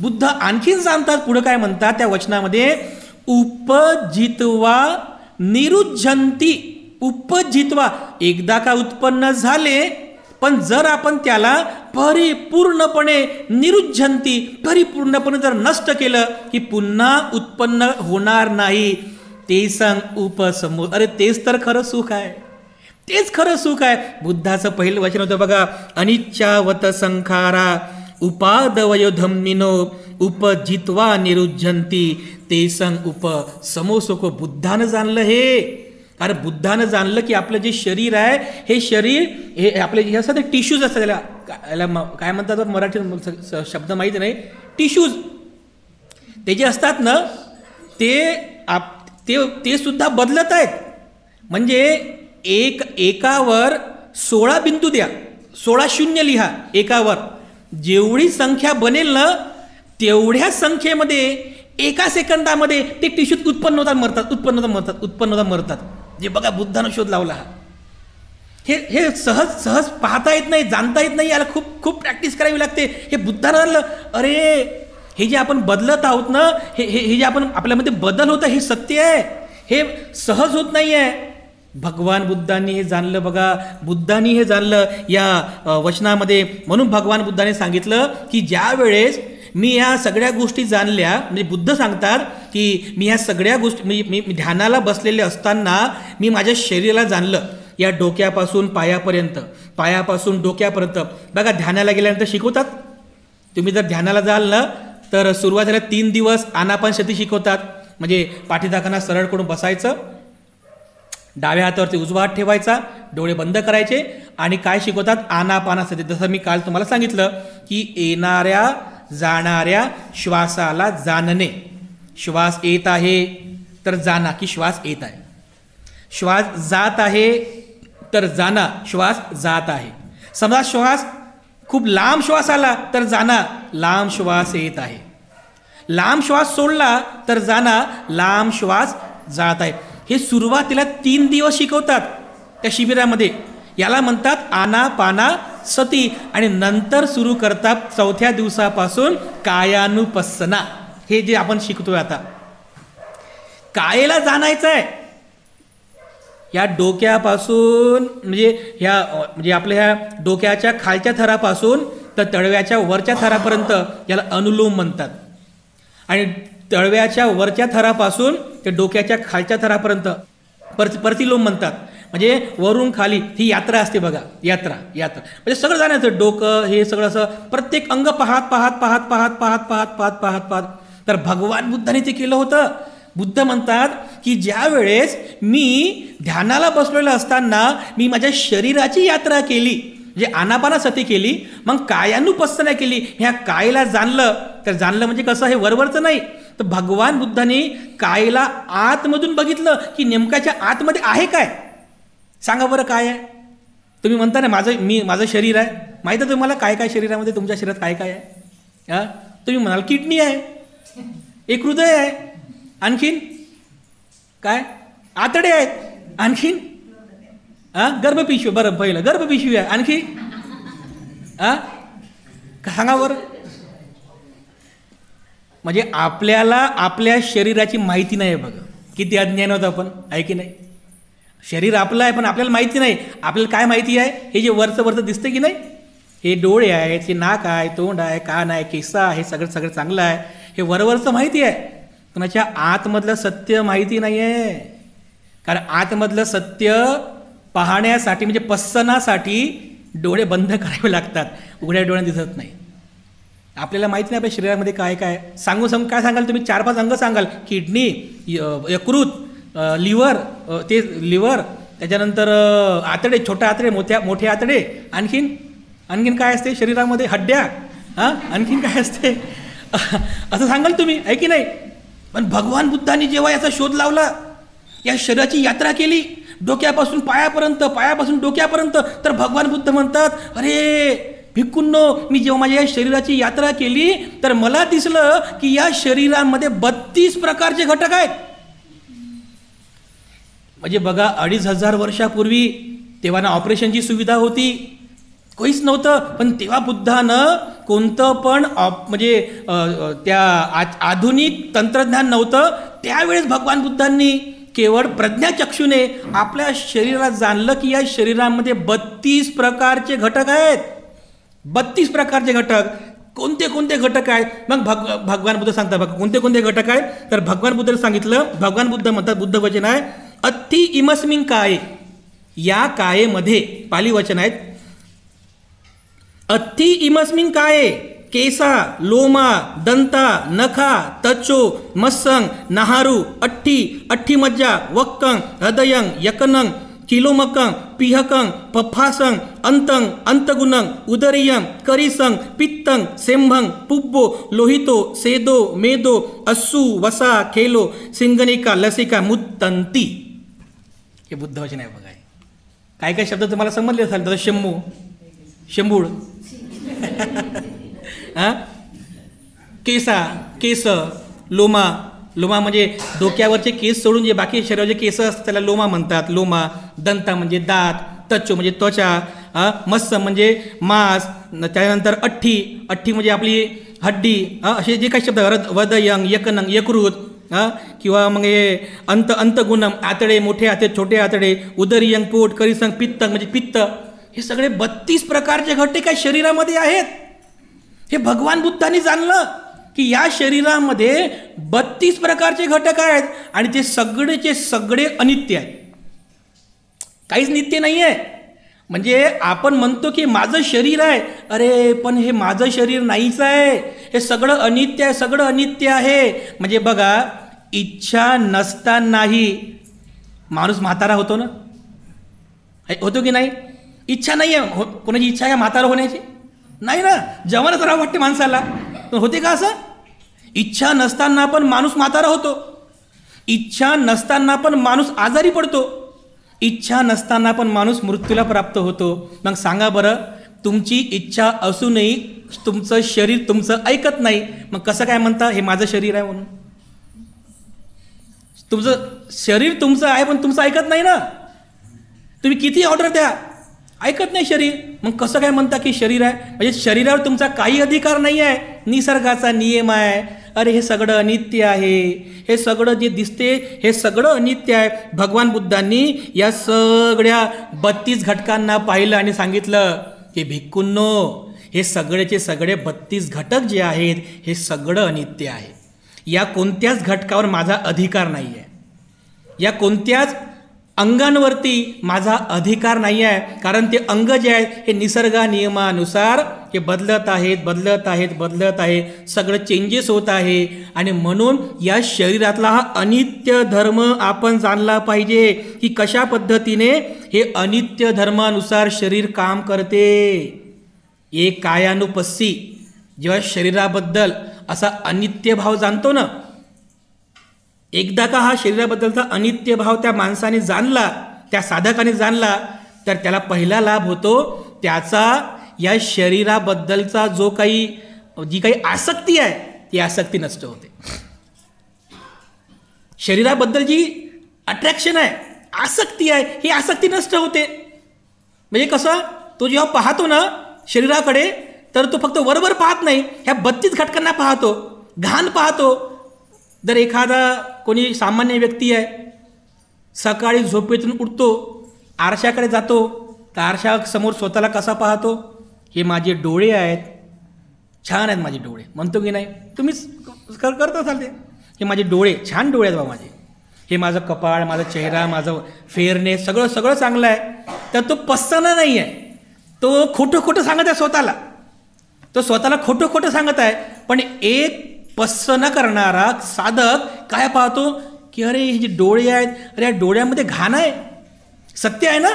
बुद्ध आणखीन सांगतात, पुढे काय म्हणतात त्या वचनामध्ये? उपजित्वा निरुज्झन्ति. उपजित्वा, एकदा का उत्पन्न झाले, पण जर आपण त्याला परिपूर्णपणे निरुज्झन्ति, परिपूर्णपणे जर नष्ट केलं की पुन्हा उत्पन्न होणार नाही. ते सांग उपसमो. अरे तेच तर खरं सुख आहे, तेच खरं सुख आहे. बुद्धाचं पहिलं वचन होतं बघा, अनिच्छावत संखारा उपादवयो धम्मिनो उपजित्वा निरुज्जंती ते संग उप समोसोको. बुद्धानं जाणलं हे. अरे बुद्धानं जाणलं की आपलं जे शरीर आहे हे शरीर हे आपले हे असतात टिश्यूज असतात. याला काय म्हणतात मराठी शब्द माहिती नाही. टिश्यूज ते जे असतात ना ते सुद्धा बदलत आहेत. म्हणजे एकावर 16 बिंदू द्या, 16 शून्य लिहा एकावर. जेवढी संख्या बनेल ना तेवढ्या संख्येमध्ये एका सेकंदामध्ये ते टिश्यूज उत्पन्न होतात मरतात. जे बघा बुद्धानं शोध लावला हा. हे सहज पाहता येत नाही, जाणता येत नाही. याला खूप प्रॅक्टिस करावी लागते. हे बुद्धानं आणलं. अरे हे जे आपण बदलत आहोत ना हे जे आपण आपल्यामध्ये बदल होतं हे सत्य आहे. हे सहज होत नाही आहे. भगवान बुद्धांनी हे जाणलं. बघा बुद्धांनी हे जाणलं या वचनामध्ये. म्हणून भगवान बुद्धाने सांगितलं की ज्या वेळेस मी ह्या सगळ्या गोष्टी जाणल्या, म्हणजे बुद्ध सांगतात की मी ह्या सगळ्या गोष्टी मी ध्यानाला बसलेले असताना मी माझ्या शरीराला जाणलं. या डोक्यापासून पायापासून डोक्यापर्यंत. बघा ध्यानाला गेल्यानंतर शिकवतात. तुम्ही जर ध्यानाला जाल ना तर सुरुवातीला 3 दिवस आनापानसती शिकवतात. म्हणजे पाठीदाखांना सरळ करून बसायचं, डाव्या हातावरती उजवा हात ठेवायचा, डोळे बंद करायचे आणि काय शिकवतात आनापानसती. जसं मी काल तुम्हाला सांगितलं की येणाऱ्या जाणाऱ्या श्वासाला जाणणे. श्वास येत आहे तर जाणा की श्वास येत आहे. श्वास जात आहे तर जाणा श्वास जात आहे. समजा श्वास खूप लांब श्वास आला तर जाणा लांब श्वास येत आहे. लांब श्वास सोडला तर जाणा लांब श्वास जात आहे. हे सुरुवातीला 3 दिवस शिकवतात त्या शिबिरामध्ये. याला म्हणतात आनापानसती. आणि नंतर सुरू करतात 4थ्या दिवसापासून कायानुपස්සना. हे जे आपण शिकतोय आता कायेला जाणायचं आहे. या डोक्यापासून म्हणजे आपल्या ह्या डोक्याच्या खालच्या थरापासून तर तळव्याच्या वरच्या थरापर्यंत याला अनुलोम म्हणतात. आणि तळव्याच्या वरच्या थरापासून ते डोक्याच्या खालच्या थरापर्यंत प्रतिलोम म्हणतात. म्हणजे वरून खाली ही यात्रा असते बघा. यात्रा म्हणजे सगळं जाण्याचं. डोकं हे सगळं असं प्रत्येक अंग पाहत. तर भगवान बुद्धाने ते केलं होतं. बुद्ध म्हणतात की ज्या वेळेस मी ध्यानाला बसलेलं असताना मी माझ्या शरीराची यात्रा केली, म्हणजे आनापानसती केली, मग कायानुपස්සना केली. ह्या कायेला जाणलं. तर जाणलं म्हणजे कसं, हे वरवरचं नाही. तर भगवान बुद्धाने कायेला आतमधून बघितलं की नेमक्याच्या आतमध्ये आहे काय. सांगा बरं काय आहे. तुम्ही म्हणता ना माझं शरीर आहे. माहिती आहे तुम्हाला काय शरीरामध्ये, तुमच्या शरीरात काय आहे. तुम्ही म्हणाल किडनी आहे, एक हृदय आहे, आणखीन काय आतडे आहेत, आणखीन गर्भपिशवी. बरं पहिलं गर्भपिशवी आहे, आणखी सांगा बरं. म्हणजे आपल्याला आपल्या शरीराची माहिती नाही आहे. बघा किती अज्ञान होतं आपण, आहे की नाही. शरीर आपलं आहे पण आपल्याला माहिती नाही. आपल्याला काय माहिती आहे, हे जे वरचं दिसतं की नाही, हे डोळे आहेत, हे नाक आहे, तोंड आहे, कान आहे, केस आहे, सगळं चांगलं आहे. हे वरवरचं माहिती आहे. कोणाच्या आतमधलं सत्य माहिती नाही आहे. कारण आतमधलं सत्य पाहण्यासाठी म्हणजे पස්සनासाठी डोळे बंद करावे लागतात. उघड्या डोळ्याने दिसत नाही. आपल्याला माहिती नाही आपल्या शरीरामध्ये काय काय. काय सांगाल तुम्ही, 4-5 अंग सांगाल. किडनी, यकृत, लिव्हर, त्याच्यानंतर आतडे, छोटे आतडे, मोठे आतडे, आणखीन काय असते शरीरामध्ये, हड्ड्या, आणखीन काय असते असं सांगाल तुम्ही, आहे की नाही. पण भगवान बुद्धांनी जेव्हा याचा शोध लावला, या शरीराची यात्रा केली डोक्यापासून पायापासून डोक्यापर्यंत, तर भगवान बुद्ध म्हणतात, अरे भिक्खूंनो, मी जेव्हा माझ्या या शरीराची यात्रा केली तर मला दिसलं की या शरीरामध्ये 32 प्रकारचे घटक आहेत. म्हणजे बघा 2500 वर्षापूर्वी तेव्हा ना ऑपरेशनची सुविधा होती, काहीच नव्हतं. पण तेव्हा बुद्धानं कोणतं पण म्हणजे त्या आधुनिक तंत्रज्ञान नव्हतं. त्यावेळेस भगवान बुद्धांनी केवळ प्रज्ञाचक्षुने आपल्या शरीराला जाणलं की या शरीरामध्ये 32 प्रकारचे घटक आहेत. 32 प्रकारचे घटक. कोणते घटक आहेत. मग भगवान बुद्ध सांगतात बघा कोणते घटक आहेत. तर भगवान बुद्धाने सांगितलं, भगवान बुद्ध म्हणतात, बुद्ध वचन आहे, अत्थि इमस्मिन् काये. या कायेमध्ये पाली वचन आहेत, अत्थि इमस्मिन् काये, केसा, लोमा, दंता, नखा, तचो, मस्संग, नहारू, अठ्ठी, अठ्ठीमज्जा, वक्कं, हृदयं, यकनं, किलोमकं, पिहकं, पफ्फासं, अंतं, अंतगुणं, उदरियं, करिसं, पित्तं, सेंभं, पुब्बो, लोहितो, सेदो, मेदो, अस्सू, वसा, खेलो, सिंगनिका, लसिका, मुत्तंती. हे बुद्ध वचन आहे बघा. काय काय शब्द तुम्हाला समजले असाल तर शंभू, शंभूळ, केसा, केस, लोमा, लोमा म्हणजे डोक्यावरचे केस सोडून जे बाकी शरीराचे केस असतात त्याला लोमा म्हणतात, लोमा. दंता म्हणजे दात, तच्चो म्हणजे त्वचा, मत्स्य म्हणजे मांस, त्यानंतर अठ्ठी, अठ्ठी म्हणजे आपली हड्डी, असे जे काही शब्द, वदयंग, यकनंग, यकृत, किंवा मग हे अंतगुणम, आतडे, मोठे आतडे, छोटे आतडे, उदरियंग, पोट, करिसंग, पित्तंग म्हणजे पित्त. हे सगळे 32 प्रकारचे घटक काय शरीरामध्ये आहेत. हे भगवान बुद्धांनी जाणलं की या शरीरामध्ये 32 प्रकारचे घटक आहेत आणि ते सगळेचे सगळे अनित्य आहेत. काहीच नित्य नाही आहे. म्हणजे आपण म्हणतो की माझं शरीर आहे, अरे पण हे माझं शरीर नाहीच आहे, हे सगळं अनित्य आहे, सगळं अनित्य आहे. म्हणजे बघा, इच्छा नसतानाही माणूस म्हातारा होतो ना, होतो की नाही? इच्छा नाही आहे, कोणाची इच्छा आहे म्हातारा होण्याची? नाही ना, जवानच राहावं वाटते माणसाला. पण होते का असं? इच्छा नसताना पण माणूस म्हातारा होतो, इच्छा नसताना पण माणूस आजारी पडतो, इच्छा नसताना पण माणूस मृत्यूला प्राप्त होतो. मग सांगा बरं, तुमची इच्छा असूनही तुमचं शरीर तुमचं ऐकत नाही, मग कसं काय म्हणता हे माझं शरीर आहे म्हणून? तुमचं शरीर तुमचं आहे पण तुमचं ऐकत नाही ना. तुम्ही किती ऑर्डर द्या, ऐकत नाही शरीर, मग कसं काय म्हणता की शरीर आहे? म्हणजे शरीरावर तुमचा काही अधिकार नाही आहे. निसर्गाचा नियम आहे, अरे हे सगळं अनित्य आहे, हे सगळं जे दिसते हे सगळं अनित्य आहे. भगवान बुद्धांनी या सगळ्या 32 घटकांना पाहिलं आणि सांगितलं की भिक्खूंनो, हे सगळेचे सगळे 32 घटक जे आहेत हे सगळं अनित्य आहे. या कोणत्याच घटकावर माझा अधिकार नाही आहे, या कोणत्याच अंगांवरती माझा अधिकार नाही आहे. कारण ते अंग जे आहेत हे निसर्गा नियमानुसार हे बदलत आहेत, बदलत आहेत, बदलत आहे, सगळं चेंजेस होत आहे. आणि म्हणून या शरीरातला हा अनित्य धर्म आपण जाणला पाहिजे की कशा पद्धतीने हे अनित्य धर्मानुसार शरीर काम करते. एक कायानुपस्सी, जेव्हा शरीराबद्दल असा अनित्य भाव जाणतो ना, एकदा का हा शरीराबद्दलचा अनित्य भाव त्या माणसाने जाणला, त्या साधकाने जाणला, तर त्याला पहिला लाभ होतो त्याचा या शरीराबद्दलचा जी काही आसक्ती आहे ती आसक्ती नष्ट होते. शरीराबद्दल जी अट्रॅक्शन आहे, आसक्ती आहे, ही आसक्ती नष्ट होते. म्हणजे कसं, तो जेव्हा पाहतो ना शरीराकडे, तर तो फक्त वरवर पाहत नाही, ह्या 32 घटकांना पाहतो, घाण पाहतो. जर एखादा कोणी सामान्य व्यक्ती आहे, सकाळी झोपेतून उठतो, आरशाकडे जातो, तर आरशासमोर स्वतःला कसा पाहतो? हे माझे डोळे आहेत, छान आहेत माझे डोळे, म्हणतो की नाही? तुम्हीच करत असाल ते, हे माझे डोळे, छान डोळे आहेत बा माझे, हे माझं कपाळ, माझा चेहरा, माझं फेअरनेस, सगळं सगळं चांगलं आहे. तर तो पस्ताना नाही आहे, तो खोटं खोटं सांगत आहे स्वतःला, तो स्वतःला खोटं खोटं सांगत आहे. पण एक पस्स न करणारा साधक काय पाहतो की अरे हे जे डोळे आहेत, अरे या डोळ्यामध्ये घाण आहे. सत्य आहे ना,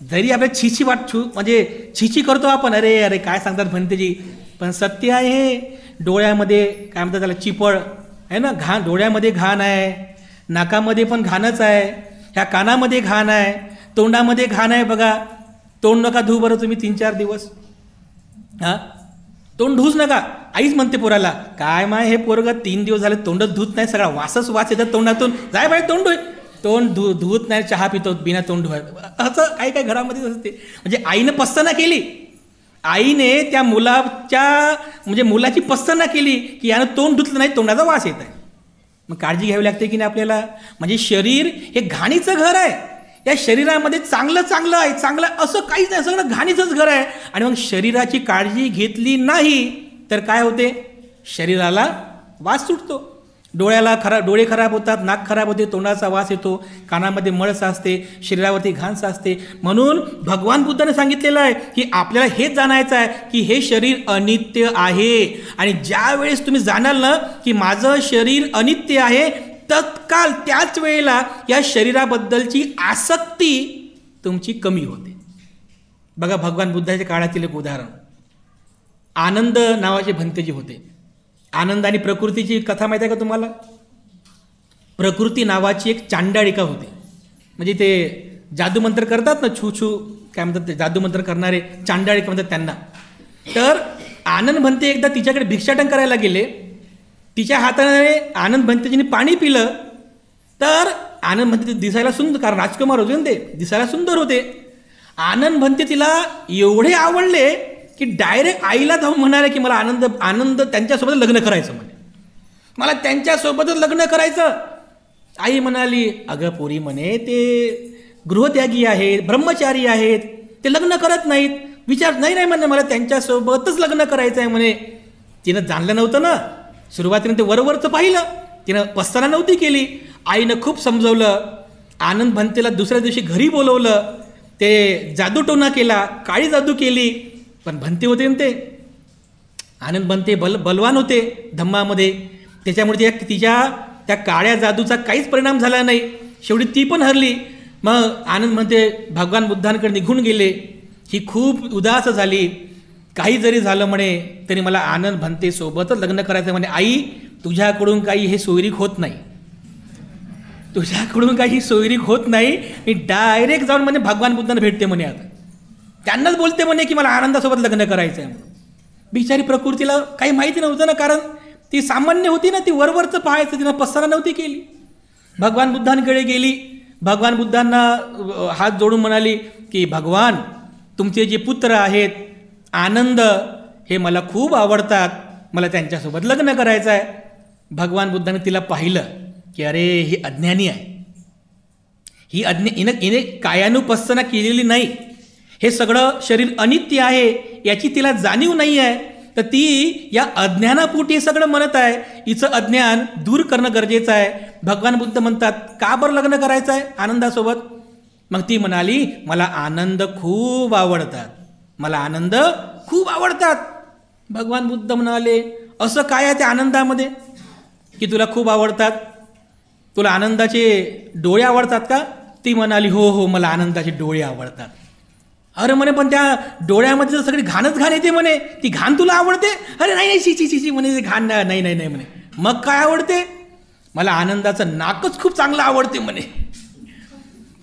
जरी आपल्या छीछी म्हणजे छीछी करतो आपण, अरे अरे काय सांगतात भंतेजी, पण सत्य आहे हे. डोळ्यामध्ये काय म्हणतात त्याला, चिपळ आहे ना, घाण, डोळ्यामध्ये घाण आहे, नाकामध्ये पण घाणच आहे, ह्या कानामध्ये घाण आहे, तोंडामध्ये घाण आहे. बघा, तोंड नका धुऊ बरं तुम्ही 3-4 दिवस, हां तोंड धुऊच नका. आईच म्हणते पोराला, काय माय हे पोरगं 3 दिवस झाले तोंडच धुत नाही, सगळा वासच वास येतात तोंडातून, जाय बाई तोंड धुय. तोंड धुवत नाही, चहा पितो बिना तोंड धुवाय. असं काही काही घरामध्येच असते. म्हणजे आईनं पस्ताना केली, आईने त्या मुलाची पस्ताना केली की यानं तोंड धुतलं नाही, तोंडाचा वास येत आहे. मग काळजी घ्यावी लागते की नाही आपल्याला. म्हणजे शरीर हे घाणीचं घर आहे, या शरीरामध्ये चांगलं चांगलं आहे, चांगलं असं काहीच नाही, सगळं घाणीचंच घर आहे. आणि मग शरीराची काळजी घेतली नाही तर काय होते, शरीराला वास सुटतो. डोळे खराब होतात, नाक खराब होते, तोंडाचा वास येतो, कानामध्ये मळ साचते, शरीरावरती घाण साचते. म्हणून भगवान बुद्धाने सांगितलेलं आहे की आपल्याला हेच जाणायचं आहे की हे शरीर अनित्य आहे. आणि ज्या वेळेस तुम्ही जाणाल ना की माझं शरीर अनित्य आहे, तत्काल त्याच वेळेला या शरीराबद्दलची आसक्ती तुमची कमी होते. बघा भगवान बुद्धाच्या काळातील एक उदाहरण, आनंद नावाचे भंतेजी होते. आनंद आणि प्रकृतीची कथा माहिती आहे का तुम्हाला? प्रकृती नावाची एक चांडाळिका होती, म्हणजे ते जादूमंत्र करतात ना, छू छू काय म्हणतात ते जादूमंत्र करणारे, चांडाळिका म्हणतात त्यांना. तर आनंद भंते एकदा तिच्याकडे भिक्षाटन करायला गेले. तिच्या हाताने आनंद भंतेजीने पाणी पिलं. तर आनंद भंते दिसायला सुंदर, कारण राजकुमार होते ना ते, दिसायला सुंदर होते. आनंद भंते तिला एवढे आवडले की डायरेक्ट आईला जाऊन म्हणाले की मला आनंद त्यांच्यासोबत लग्न करायचं, म्हणे मला त्यांच्यासोबतच लग्न करायचं. आई म्हणाली, अगं पोरी म्हणे ते गृहत्यागी आहेत, ब्रह्मचारी आहेत, ते लग्न करत नाहीत. विचार नाही म्हणे मला त्यांच्यासोबतच लग्न करायचं आहे म्हणे. तिनं जाणलं नव्हतं ना, सुरुवातीनं ते वरवरचं पाहिलं, तिनं पस्ताना नव्हती केली. आईनं खूप समजवलं. आनंद भंतेला दुसऱ्या दिवशी घरी बोलवलं, ते जादूटोना केला, काळी जादू केली. पण भंते होते ना ते, आनंद भंते बलवान होते धम्मामध्ये, त्याच्यामुळे तिच्या त्या काळ्या जादूचा काहीच परिणाम झाला नाही. शेवटी ती पण हरली. मग आनंद भंते भगवान बुद्धांकडे निघून गेले. ही खूप उदास झाली. काही जरी झालं म्हणे तरी मला आनंद भंते सोबतच लग्न करायचं म्हणे. आई तुझ्याकडून काही हे सोयरीक होत नाही, तुझ्याकडून काही सोयरीक होत नाही. मी डायरेक्ट जाऊन म्हणे भगवान बुद्धांना भेटते म्हणे, आता त्यांनाच बोलते म्हणे की मला आनंदासोबत लग्न करायचं आहे. बिचारी प्रकृतीला काही माहिती नव्हतं ना, कारण ती सामान्य होती ना, ती वरवरचं पाहायचं, तिनं पस्ताना नव्हती केली. भगवान बुद्धांकडे गेली. भगवान बुद्धांना हात जोडून म्हणाली की भगवान तुमचे जे पुत्र आहेत आनंद हे मला खूप आवडतात, मला त्यांच्यासोबत लग्न करायचं आहे. भगवान बुद्धाने तिला पाहिलं की अरे ही अज्ञानी आहे, ही हिने कायानुपस्तना केलेली नाही, हे सगळं शरीर अनित्य आहे याची तिला जाणीव नाही आहे. तर ती या अज्ञानापोटी हे सगळं म्हणत आहे. हिचं अज्ञान दूर करणं गरजेचं आहे. भगवान बुद्ध म्हणतात का बरं लग्न करायचं आहे आनंदासोबत? मग ती म्हणाली मला आनंद खूप आवडतात, मला आनंद खूप आवडतात. भगवान बुद्ध म्हणाले असं काय आहे त्या आनंदामध्ये की तुला खूप आवडतात? तुला आनंदाचे डोळे आवडतात का? ती म्हणाली हो हो मला आनंदाचे डोळे आवडतात. अरे म्हणे पण त्या डोळ्यामध्ये सगळी घाणच घाण येते म्हणे, ती घाण तुला आवडते? अरे नाही नाही ची ची ची म्हणे घाण नाही नाही नाही म्हणे. मग काय आवडते? मला आनंदाचं नाकच खूप चांगलं आवडते म्हणे.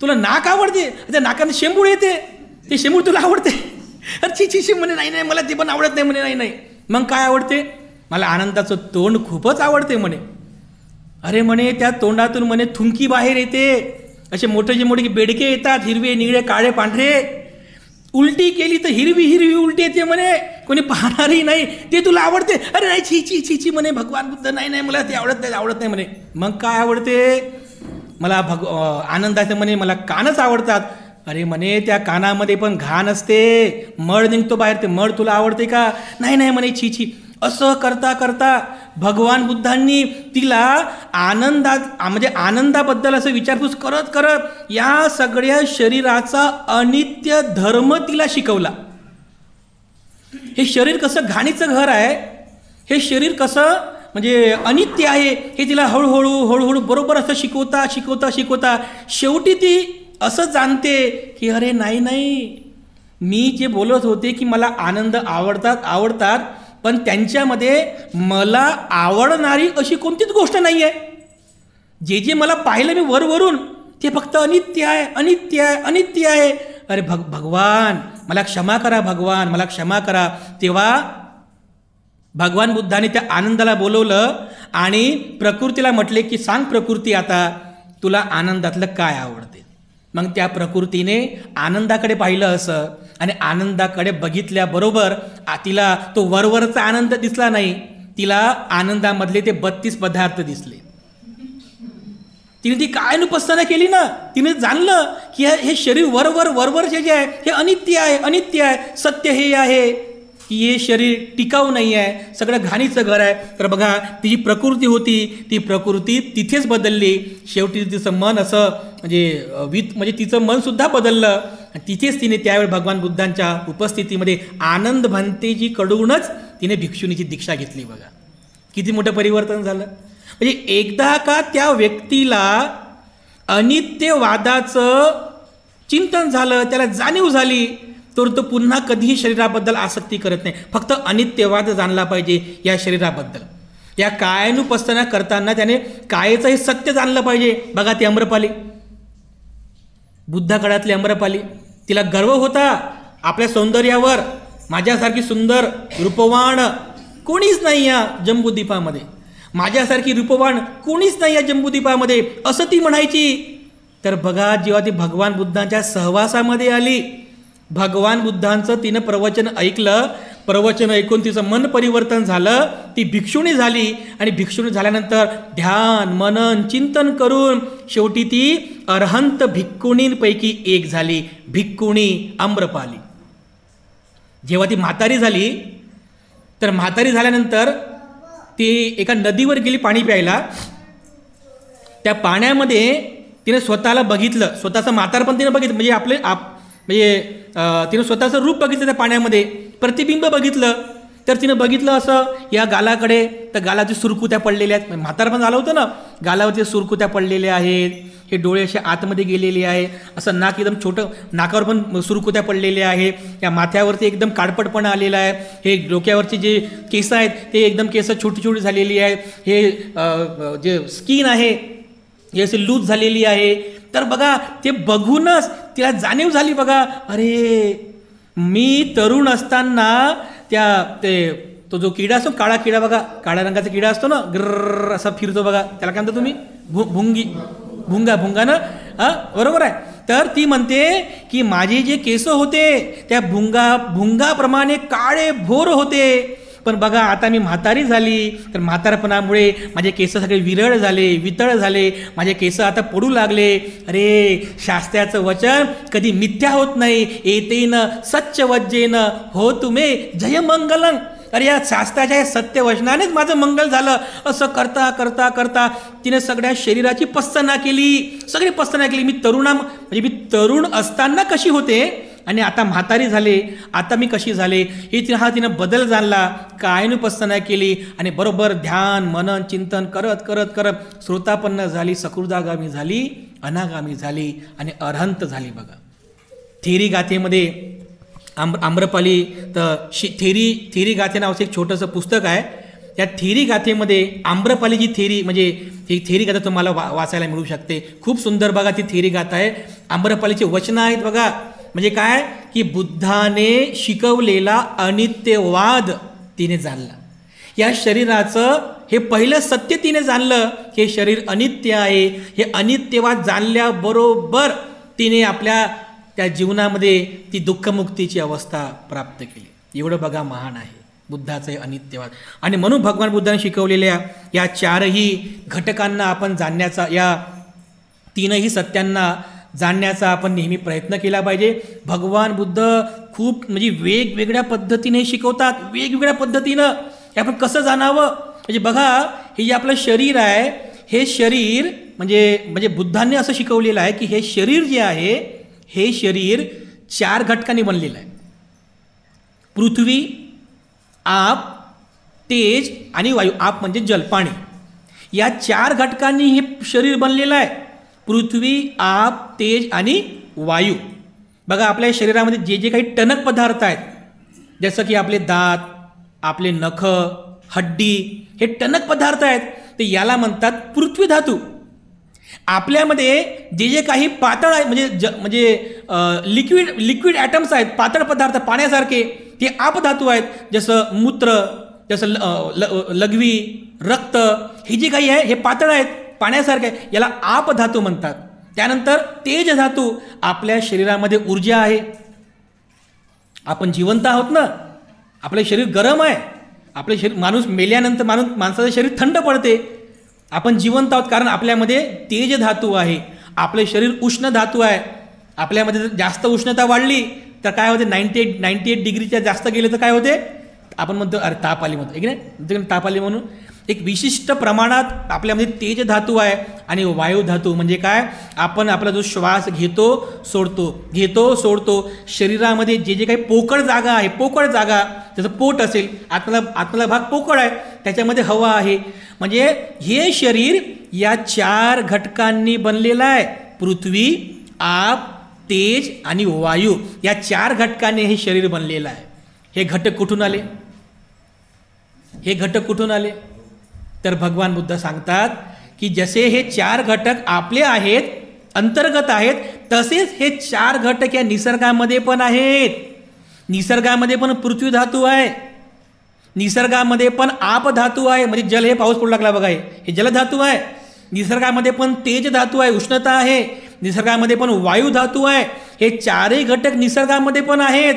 तुला नाक आवडते? त्या नाकाने शेंबूळ येते, ते शेंबूळ तुला आवडते? अरे ची ची ची म्हणे नाही नाही मला ते पण आवडत नाही म्हणे. नाही नाही मग काय आवडते? मला आनंदाचं तोंड खूपच आवडते म्हणे. अरे म्हणे त्या तोंडातून म्हणे थुंकी बाहेर येते, असे मोठे मोठे बेडके येतात, हिरवे निळे काळे पांढरे. उलटी केली तर हिरवी हिरवी उलटी येते म्हणे, कोणी पाहणारही नाही, ते तुला आवडते? अरे नाही छी छी छी छी म्हणे भगवान बुद्ध नाही नाही मला ते आवडत नाही म्हणे. मग काय आवडते? मला आनंदाचे म्हणे मला कानच आवडतात. अरे म्हणे त्या कानामध्ये पण घाण असते, मळ निघतो बाहेर, ते मळ तुला आवडते का? नाही नाही म्हणे छी छी. असं करता करता भगवान बुद्धांनी तिला आनंदाबद्दल असं विचारपूस करत करत या सगळ्या शरीराचा अनित्य धर्म तिला शिकवला. हे शरीर कसं घाणीचं घर आहे, हे शरीर कसं म्हणजे अनित्य आहे हे तिला हळूहळू बरोबर असं शिकवता शेवटी ती असं जाणते की अरे नाही नाही, मी जे बोलत होते की मला आनंद आवडतात पण त्यांच्यामध्ये मला आवडणारी अशी कोणतीच गोष्ट नाही आहे. जे जे मला पाहिलं मी वरवरून ते फक्त अनित्य आहे अनित्य आहे अनित्य आहे. अरे भगवान मला क्षमा करा, भगवान मला क्षमा करा. तेव्हा भगवान बुद्धाने त्या आनंदाला बोलवलं आणि प्रकृतीला म्हटले की सांग प्रकृती आता तुला आनंदातलं काय आवडते. मग त्या प्रकृतीने आनंदाकडे पाहिलं असं, आणि आनंदाकडे बघितल्याबरोबर तिला तो वरवरचा आनंद दिसला नाही, तिला आनंदामधले ते 32 पदार्थ दिसले. तिने ती काय अनुपस्थाना केली ना, तिने जाणलं की हे शरीर वरवरचे जे आहे हे अनित्य आहे, सत्य हे आहे. की हे शरीर टिकाऊ नाही आहे, सगळं घाणीचं घर आहे. तर बघा तिची प्रकृती होती, ती प्रकृती तिथेच बदलली. शेवटी तिचं मन असं म्हणजे तिचं मनसुद्धा बदललं. आणि तिथेच तिने त्यावेळी भगवान बुद्धांच्या उपस्थितीमध्ये आनंद भंतेजीकडूनच तिने भिक्षुणीची दीक्षा घेतली. बघा किती मोठं परिवर्तन झालं. म्हणजे एकदा का त्या व्यक्तीला अनित्यवादाचं चिंतन झालं, त्याला जाणीव झाली, तर तो पुन्हा कधीही शरीराबद्दल आसक्ती करत नाही. फक्त अनित्यवाद जाणला पाहिजे या शरीराबद्दल. या कायानुपस्थना करताना त्याने कायेचं हे सत्य जाणलं पाहिजे. बघा ती आम्रपाली, बुद्धा काळातली आम्रपाली, तिला गर्व होता आपल्या सौंदर्यावर. माझ्यासारखी सुंदर रूपवान कोणीच नाही या जम्बूद्वीपामध्ये, माझ्यासारखी रूपवान कोणीच नाही या जम्बूद्वीपामध्ये, असं ती म्हणायची. तर बघा जेव्हा ती भगवान बुद्धांच्या सहवासामध्ये आली, भगवान बुद्धांचं तिनं प्रवचन ऐकलं, प्रवचन ऐकून तिचं मन परिवर्तन झालं, ती भिक्षुणी झाली. आणि भिक्षुणी झाल्यानंतर ध्यान मनन चिंतन करून शेवटी ती अरहंत भिक्खुणींपैकी एक झाली, भिक्खुणी आम्रपाली. जेव्हा ती म्हातारी झाली, तर म्हातारी झाल्यानंतर ती एका नदीवर गेली पाणी प्यायला. त्या पाण्यामध्ये तिने स्वतःला बघितलं, स्वतःचं म्हातारपण तिने बघितलं. म्हणजे तिनं स्वतःचं रूप बघितलं त्या पाण्यामध्ये, प्रतिबिंब बघितलं. तर तिनं बघितलं असं या गालाकडे, तर गालाची सुरकुत्या पडलेल्या आहेत. म्हातारपण झालं होतं ना, गालावरती सुरकुत्या पडलेल्या आहेत, हे डोळे असे आतमध्ये गेलेले आहे, असं नाक एकदम छोटं, नाकावर पण सुरकुत्या पडलेल्या आहे, या माथ्यावरती एकदम काडपटपणा आलेला आहे, हे डोक्यावरचे जे केस आहेत ते एकदम केस छोटी छोटी झालेली आहेत, हे जे स्किन आहे हे असे लूज झालेली आहे. तर बघा ते बघूनच तिला जाणीव झाली, बघा अरे मी तरुण असताना तो जो किडा असतो, काळा किडा, बघा काळ्या रंगाचा किडा असतो ना, ग्रर असा फिरतो बघा, त्याला काय म्हणता तुम्ही, भुंगा ना, हां बरोबर आहे. तर ती म्हणते की माझे जे केस होते त्या भुंगाप्रमाणे काळे भोर होते, पण बघा आता मी म्हातारी झाली, तर म्हातारपणामुळे माझे केस सगळे वितळ झाले, माझे केस आता पडू लागले. अरे शास्त्राचं वचन कधी मिथ्या होत नाही, एतेन सच्च वज्जेन हो तुम्हे जय मंगलम. अरे या शास्त्राच्या सत्य वचनानेच माझं मंगल झालं. असं करता करता करता तिने सगळ्या शरीराची पස්සना केली, सगळी पස්සना केली. मी तरुण असताना कशी होते आणि आता म्हातारी झाले, आता मी कशी झाले, तिनं बदल जाणला, कायानुपस्थना केली. आणि बरोबर ध्यान मनन चिंतन करत करत करत श्रोतापन्न झाली, सकृदागामी झाली, अनागामी झाली आणि अरहंत झाली. बघा थेरी गाथेमध्ये आम्रपाली तर थेरी गाथे नावाचं एक छोटंसं पुस्तक आहे. त्या थेरी गाथेमध्ये आम्रपालीची थेरी, म्हणजे ही थेरी गाथा तुम्हाला वाचायला मिळू शकते. खूप सुंदर बघा ती थेरी गाथा आहे. आम्रपालीचे वचनं आहेत बघा. म्हणजे काय की बुद्धाने शिकवलेला अनित्यवाद तिने जाणला. या शरीराचं हे पहिलं सत्य तिने जाणलं, हे शरीर अनित्य आहे. हे अनित्यवाद जाणल्याबरोबर तिने आपल्या त्या जीवनामध्ये ती दुःखमुक्तीची अवस्था प्राप्त केली. एवढं बघा महान आहे बुद्धाचं हे अनित्यवाद. आणि म्हणून भगवान बुद्धाने शिकवलेल्या या चारही घटकांना आपण जाणण्याचा, या तीनही सत्यांना जाणण्याचा आपण नेहमी प्रयत्न केला पाहिजे. भगवान बुद्ध खूप म्हणजे वेगवेगळ्या पद्धतीने शिकवतात, वेगवेगळ्या पद्धतीनं हे आपण कसं जाणावं. म्हणजे बघा हे जे आपलं शरीर आहे, हे शरीर म्हणजे बुद्धांनी असं शिकवलेलं आहे की हे शरीर जे आहे, हे शरीर 4 घटकांनी बनलेलं आहे. पृथ्वी, आप, तेज आणि वायू. आप म्हणजे जल, पाणी. या 4 घटकांनी हे शरीर बनलेलं आहे. पृथ्वी, आप, तेज आणि वायू. बघा आपल्या शरीरामध्ये जे जे काही टणक पदार्थ आहेत, जसं की आपले दात, आपले नख, हड्डी, हे टणक पदार्थ आहेत, ते याला म्हणतात पृथ्वी धातू. आपल्यामध्ये जे जे काही पातळ आहे, म्हणजे लिक्विड ॲटम्स आहेत, पातळ पदार्थ पाण्यासारखे, ते आप धातू आहेत. जसं मूत्र, जसं लघवी, रक्त, हे जे काही आहे हे पातळ आहेत, पाण्यासारखे, याला आप धातू म्हणतात. त्यानंतर तेज धातू. आपल्या शरीरामध्ये ऊर्जा आहे, आपण जिवंत आहोत ना, आपलं शरीर गरम आहे, आपलं शरीर, माणूस मेल्यानंतर माणसाचं शरीर थंड पडते. आपण जिवंत आहोत कारण आपल्यामध्ये तेज धातू आहे. आपलं शरीर उष्ण धातू आहे. आपल्यामध्ये जर जास्त उष्णता वाढली तर काय होते, 98 डिग्रीच्या जास्त गेले तर काय होते, आपण म्हणतो अरे ताप आली म्हणतो, एक नाही ताप आली म्हणून. एक विशिष्ट प्रमाणात आपल्यामध्ये तेज धातू आहे आणि वायू धातू म्हणजे काय, आपण आपला जो श्वास घेतो सोडतो, शरीरामध्ये जे जे काही पोकळ जागा आहे, पोकळ जागा, जसं पोट असेल, आतला भाग पोकळ आहे, त्याच्यामध्ये हवा आहे. म्हणजे हे शरीर या 4 घटकांनी बनलेलं आहे. पृथ्वी, आप, तेज आणि वायू या 4 घटकांनी हे शरीर बनलेलं आहे. हे घटक कुठून आले? तर भगवान बुद्ध सांगतात की जसे हे 4 घटक आपले आहेत, अंतर्गत आहेत, तसेच हे 4 घटक या निसर्गामध्ये पण आहेत. निसर्गामध्ये पण पृथ्वी धातू आहे, निसर्गामध्ये पण आप धातू आहे, म्हणजे जल, हे पाऊस पडू लागला बघा, हे जलधातू आहे. निसर्गामध्ये पण तेज धातू आहे, उष्णता आहे. निसर्गामध्ये पण वायू धातू आहे. हे 4ही घटक निसर्गामध्ये पण आहेत.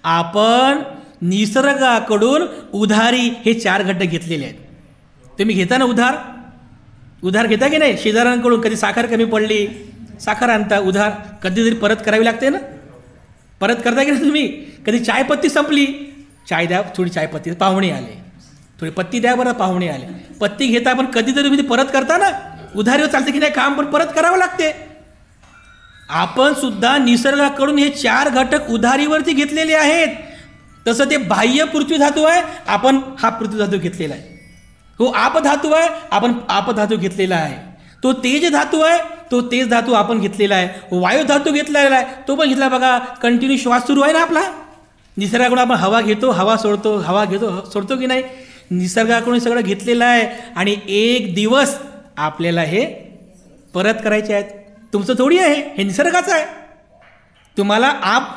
आपण निसर्गाकडून उधारी हे 4 घटक घेतलेले आहेत. तुम्ही घेता ना उधार घेता की नाही? शेजाऱ्यांकडून कधी साखर कमी पडली, साखर आणता उधार, कधीतरी परत करावी लागते ना, परत करता की नाही तुम्ही? कधी चायपत्ती संपली, चाय द्या, थोडी चायपत्ती, पाहुणे आले, थोडी पत्ती द्या बरं, पाहुणे आले, पत्ती घेता, पण कधीतरी तुम्ही परत करता ना, उधारीवर चालते की नाही काम, पण परत करावं लागते. आपण सुद्धा निसर्गाकडून हे 4 घटक उधारीवरती घेतलेले आहेत. तसं ते बाह्य पृथ्वी धातू आहे, आपण हा पृथ्वी धातू घेतलेला आहे. तो आप धातू आहे, आपण आप धातू घेतलेला आहे. तो तेज धातू आहे, तो तेज धातू आपण घेतलेला आहे. वायू धातू घेतलेला आहे, तो पण घेतला. बघा, कंटिन्यू श्वास सुरू आहे ना आपला. निसर्गाकडून आपण हवा घेतो, हवा सोडतो, हवा घेतो, सोडतो की नाही? निसर्गाकडून सगळं घेतलेलं आहे. आणि एक दिवस आपल्याला हे परत करायचे आहेत. तुमचं थोडी आहे, हे निसर्गाचं आहे. तुम्हाला आप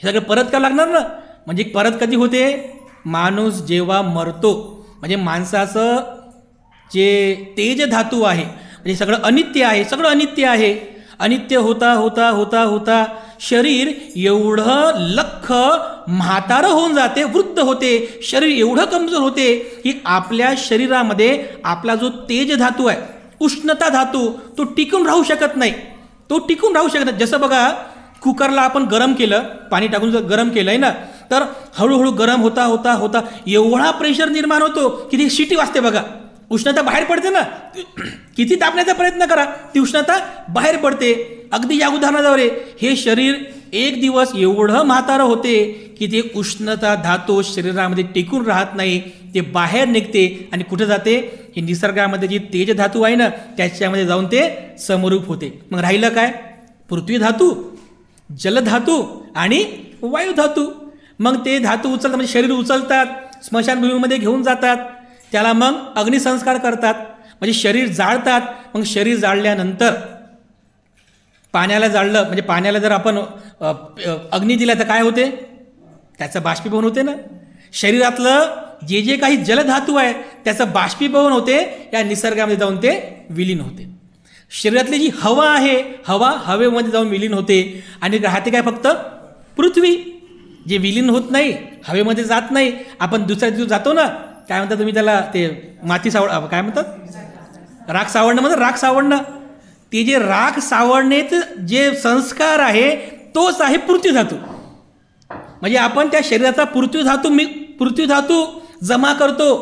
हे सगळं परत करावं लागणार ना. म्हणजे परत कधी होते? माणूस जेव्हा मरतो, म्हणजे माणसाचं जे तेज धातू आहे, म्हणजे सगळं अनित्य आहे, सगळं अनित्य आहे. अनित्य होता होता होता होता शरीर एवढं लख म्हातारं होऊन जाते, वृद्ध होते, शरीर एवढं कमजोर होते की आपल्या शरीरामध्ये आपला जो तेज धातू आहे, उष्णता धातू, तो टिकून राहू शकत नाही. जसं बघा, कुकरला आपण गरम केलं, पाणी टाकून जर गरम केलं आहे ना, तर हळूहळू गरम होता होता होता एवढा प्रेशर निर्माण होतो की ती शिटी वाजते बघा, उष्णता बाहेर पडते ना. किती तापण्याचा प्रयत्न करा, ती उष्णता बाहेर पडते. अगदी या उदाहरणाद्वारे हे शरीर एक दिवस एवढं म्हातारं होते की ते उष्णता धातू शरीरामध्ये टिकून राहत नाही, ते बाहेर निघते आणि कुठं जाते? हे निसर्गामध्ये जी तेज धातू आहे ना, त्याच्यामध्ये जाऊन ते समरूप होते. मग राहिलं काय? पृथ्वी धातू, जलधातू आणि वायू धातू. मग ते धातू उचलतात, म्हणजे शरीर उचलतात, स्मशानभूमीमध्ये घेऊन जातात, त्याला मग अग्निसंस्कार करतात, म्हणजे शरीर जाळतात. मग शरीर जाळल्यानंतर पाण्याला जाळलं, म्हणजे पाण्याला जर आपण अग्नी दिला तर काय होते? त्याचं बाष्पीभवन होते ना. शरीरातलं जे जे काही जलधातू आहे त्याचं बाष्पीभवन होते, या निसर्गामध्ये जाऊन ते विलीन होते. शरीरातली जी हवा आहे, हवा हवेमध्ये जाऊन विलीन होते. आणि राहते काय? फक्त पृथ्वी, जे विलीन होत नाही, हवेमध्ये जात नाही. आपण दुसऱ्या दिवशी जातो ना, काय म्हणतात तुम्ही त्याला, ते माती काय म्हणतात? राख सावरणं. ते जे राख सावरणेत जे संस्कार आहे, तोच आहे पृथ्वी धातू. म्हणजे आपण त्या शरीराचा पृथ्वी धातू जमा करतो.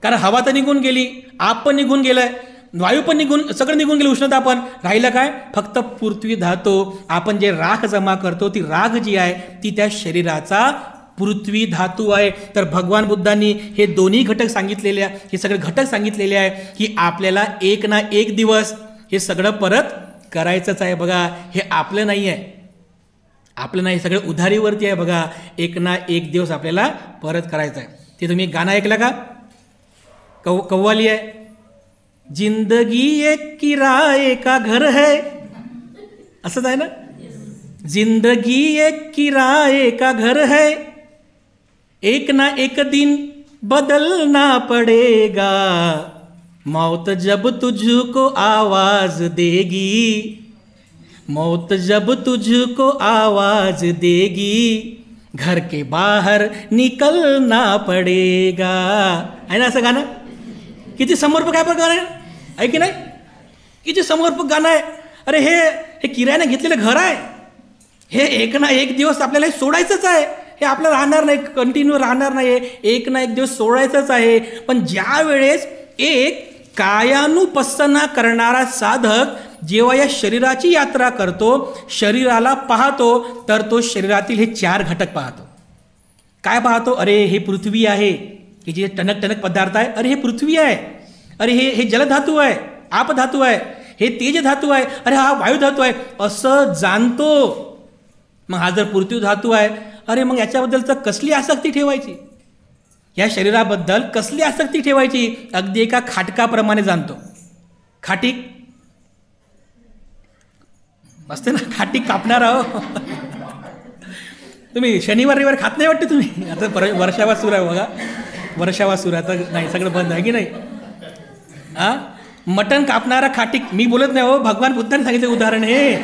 कारण हवा तर निघून गेली, आप पण निघून गेलंय, वायू पण सगळं निघून गेलं, उष्णता पण. राहिलं काय? फक्त पृथ्वी धातू. आपण जे राख जमा करतो, ती राख जी आहे ती त्या शरीराचा पृथ्वी धातू आहे. तर भगवान बुद्धांनी हे दोन्ही घटक सांगितलेले आहे, हे सगळे घटक सांगितलेले आहे की आपल्याला एक ना एक दिवस हे सगळं परत करायचंच आहे. बघा, हे आपलं नाही आहे, सगळं उधारीवरती आहे. बघा, एक ना एक दिवस आपल्याला परत करायचं आहे. ते तुम्ही गाणं ऐकलं का? कव्वाली आहे, जिंदगी एक किराए का घर है, असंच आहे ना. जिंदगी एक किराए का घर है, एक ना एक दिन बदलना पड़ेगा, मौत जब तुझको आवाज देगी, मौत जब तुझको आवाज देगी, घर के बाहर निकलना पड़ेगा. आहे ना असं गाणं? किती समर्पक आहे पण गाणं आहे की नाही? किती समर्पक गाणं आहे. अरे हे किरायाने घेतलेलं घर आहे, हे एक ना एक दिवस आपल्याला सोडायचंच आहे. हे आपलं राहणार नाही, कंटिन्यू राहणार नाही, एक ना एक दिवस सोडायचंच आहे. पण ज्या वेळेस एक कायानुपස්සना करणारा साधक जेव्हा या शरीराची यात्रा करतो, शरीराला पाहतो, तर तो शरीरातील हे 4 घटक पाहतो. काय पाहतो? अरे हे पृथ्वी आहे, हे जे टणक टणक पदार्थ आहे, अरे हे पृथ्वी आहे, अरे हे जलधातू आहे, आपधातू आहे, हे तेज धातू आहे, अरे हा वायू धातू आहे, असं जाणतो. मग हा जर पृथ्वी धातू आहे, अरे मग याच्याबद्दलच कसली आसक्ती ठेवायची, या शरीराबद्दल कसली आसक्ती ठेवायची? अगदी एका खाटकाप्रमाणे जाणतो. खाटीक असते ना, खाटीक कापणार आहो. तुम्ही शनिवार रविवार खात नाही वाटते तुम्ही? आता वर्षावा सुरू आहे बघा, वर्षावा सुरू आहे, आता नाही, सगळं बंद आहे की नाही? मटण कापणारा खाटीक. मी बोलत नाही हो, भगवान बुद्धांनी सांगितलं उदाहरण हे.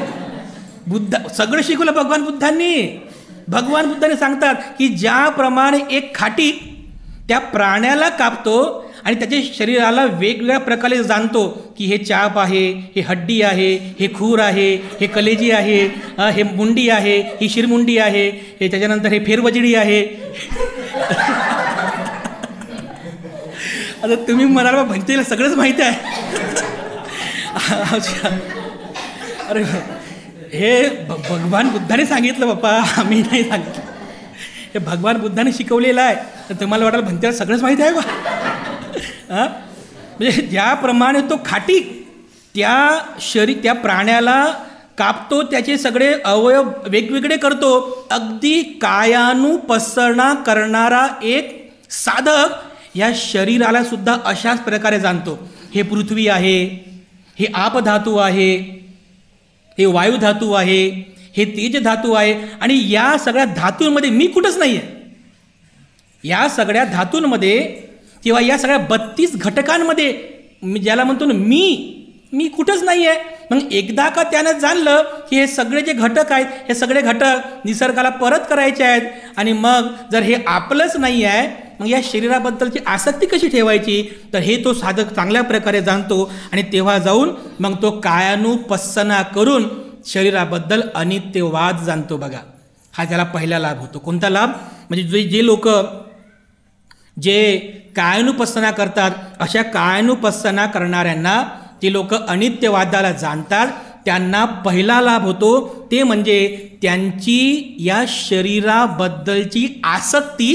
सगळं शिकवलं भगवान बुद्धांनी. भगवान बुद्धांनी सांगतात की ज्याप्रमाणे एक खाटीक त्या प्राण्याला कापतो आणि त्याच्या शरीराला वेगवेगळ्या प्रकारे जाणतो की हे चाप आहे, हे हड्डी आहे, हे खूर आहे, हे कलेजी आहे, हे मुंडी आहे, ही शिरमुंडी आहे, हे त्याच्यानंतर हे फेरवजडी आहे. आता तुम्ही म्हणाल भंतेला सगळंच माहिती आहे. अरे हे भगवान बुद्धाने सांगितलं बाप्पा, आम्ही नाही सांगितलं. हे भगवान बुद्धाने शिकवलेलं आहे. तर तुम्हाला वाटायला भंतेला सगळंच माहिती आहे बा. म्हणजे ज्याप्रमाणे तो खाटीक त्या प्राण्याला कापतो, त्याचे सगळे अवयव वेगवेगळे करतो, अगदी कायानुपස්සना करणारा एक साधक या शरीराला सुद्धा अशाच प्रकारे जाणतो. हे पृथ्वी आहे, हे आपधातू आहे, हे वायू धातू आहे, हे तेज धातू आहे. आणि या सगळ्या धातूंमध्ये मी कुठंच नाही आहे. या सगळ्या धातूंमध्ये किंवा या सगळ्या 32 घटकांमध्ये ज्याला म्हणतो ना मी कुठंच नाही आहे. मग एकदा का त्यानं जाणलं की हे सगळे जे घटक आहेत, हे सगळे घटक निसर्गाला परत करायचे आहेत, आणि मग जर हे आपलंच नाही आहे, मग या शरीराबद्दलची आसक्ती कशी ठेवायची, तर हे तो साधक चांगल्या प्रकारे जाणतो. आणि तेव्हा जाऊन मग तो कायानुपස්සना करून शरीराबद्दल अनित्यवाद जाणतो. बघा, हा त्याला पहिला लाभ होतो. कोणता लाभ? म्हणजे जे लोक जे कायानुपස්සना करतात, अशा कायानुपස්සना करणाऱ्यांना ते लोक अनित्यवादाला जाणतात, त्यांना पहिला लाभ होतो. ते म्हणजे त्यांची या शरीराबद्दलची आसक्ती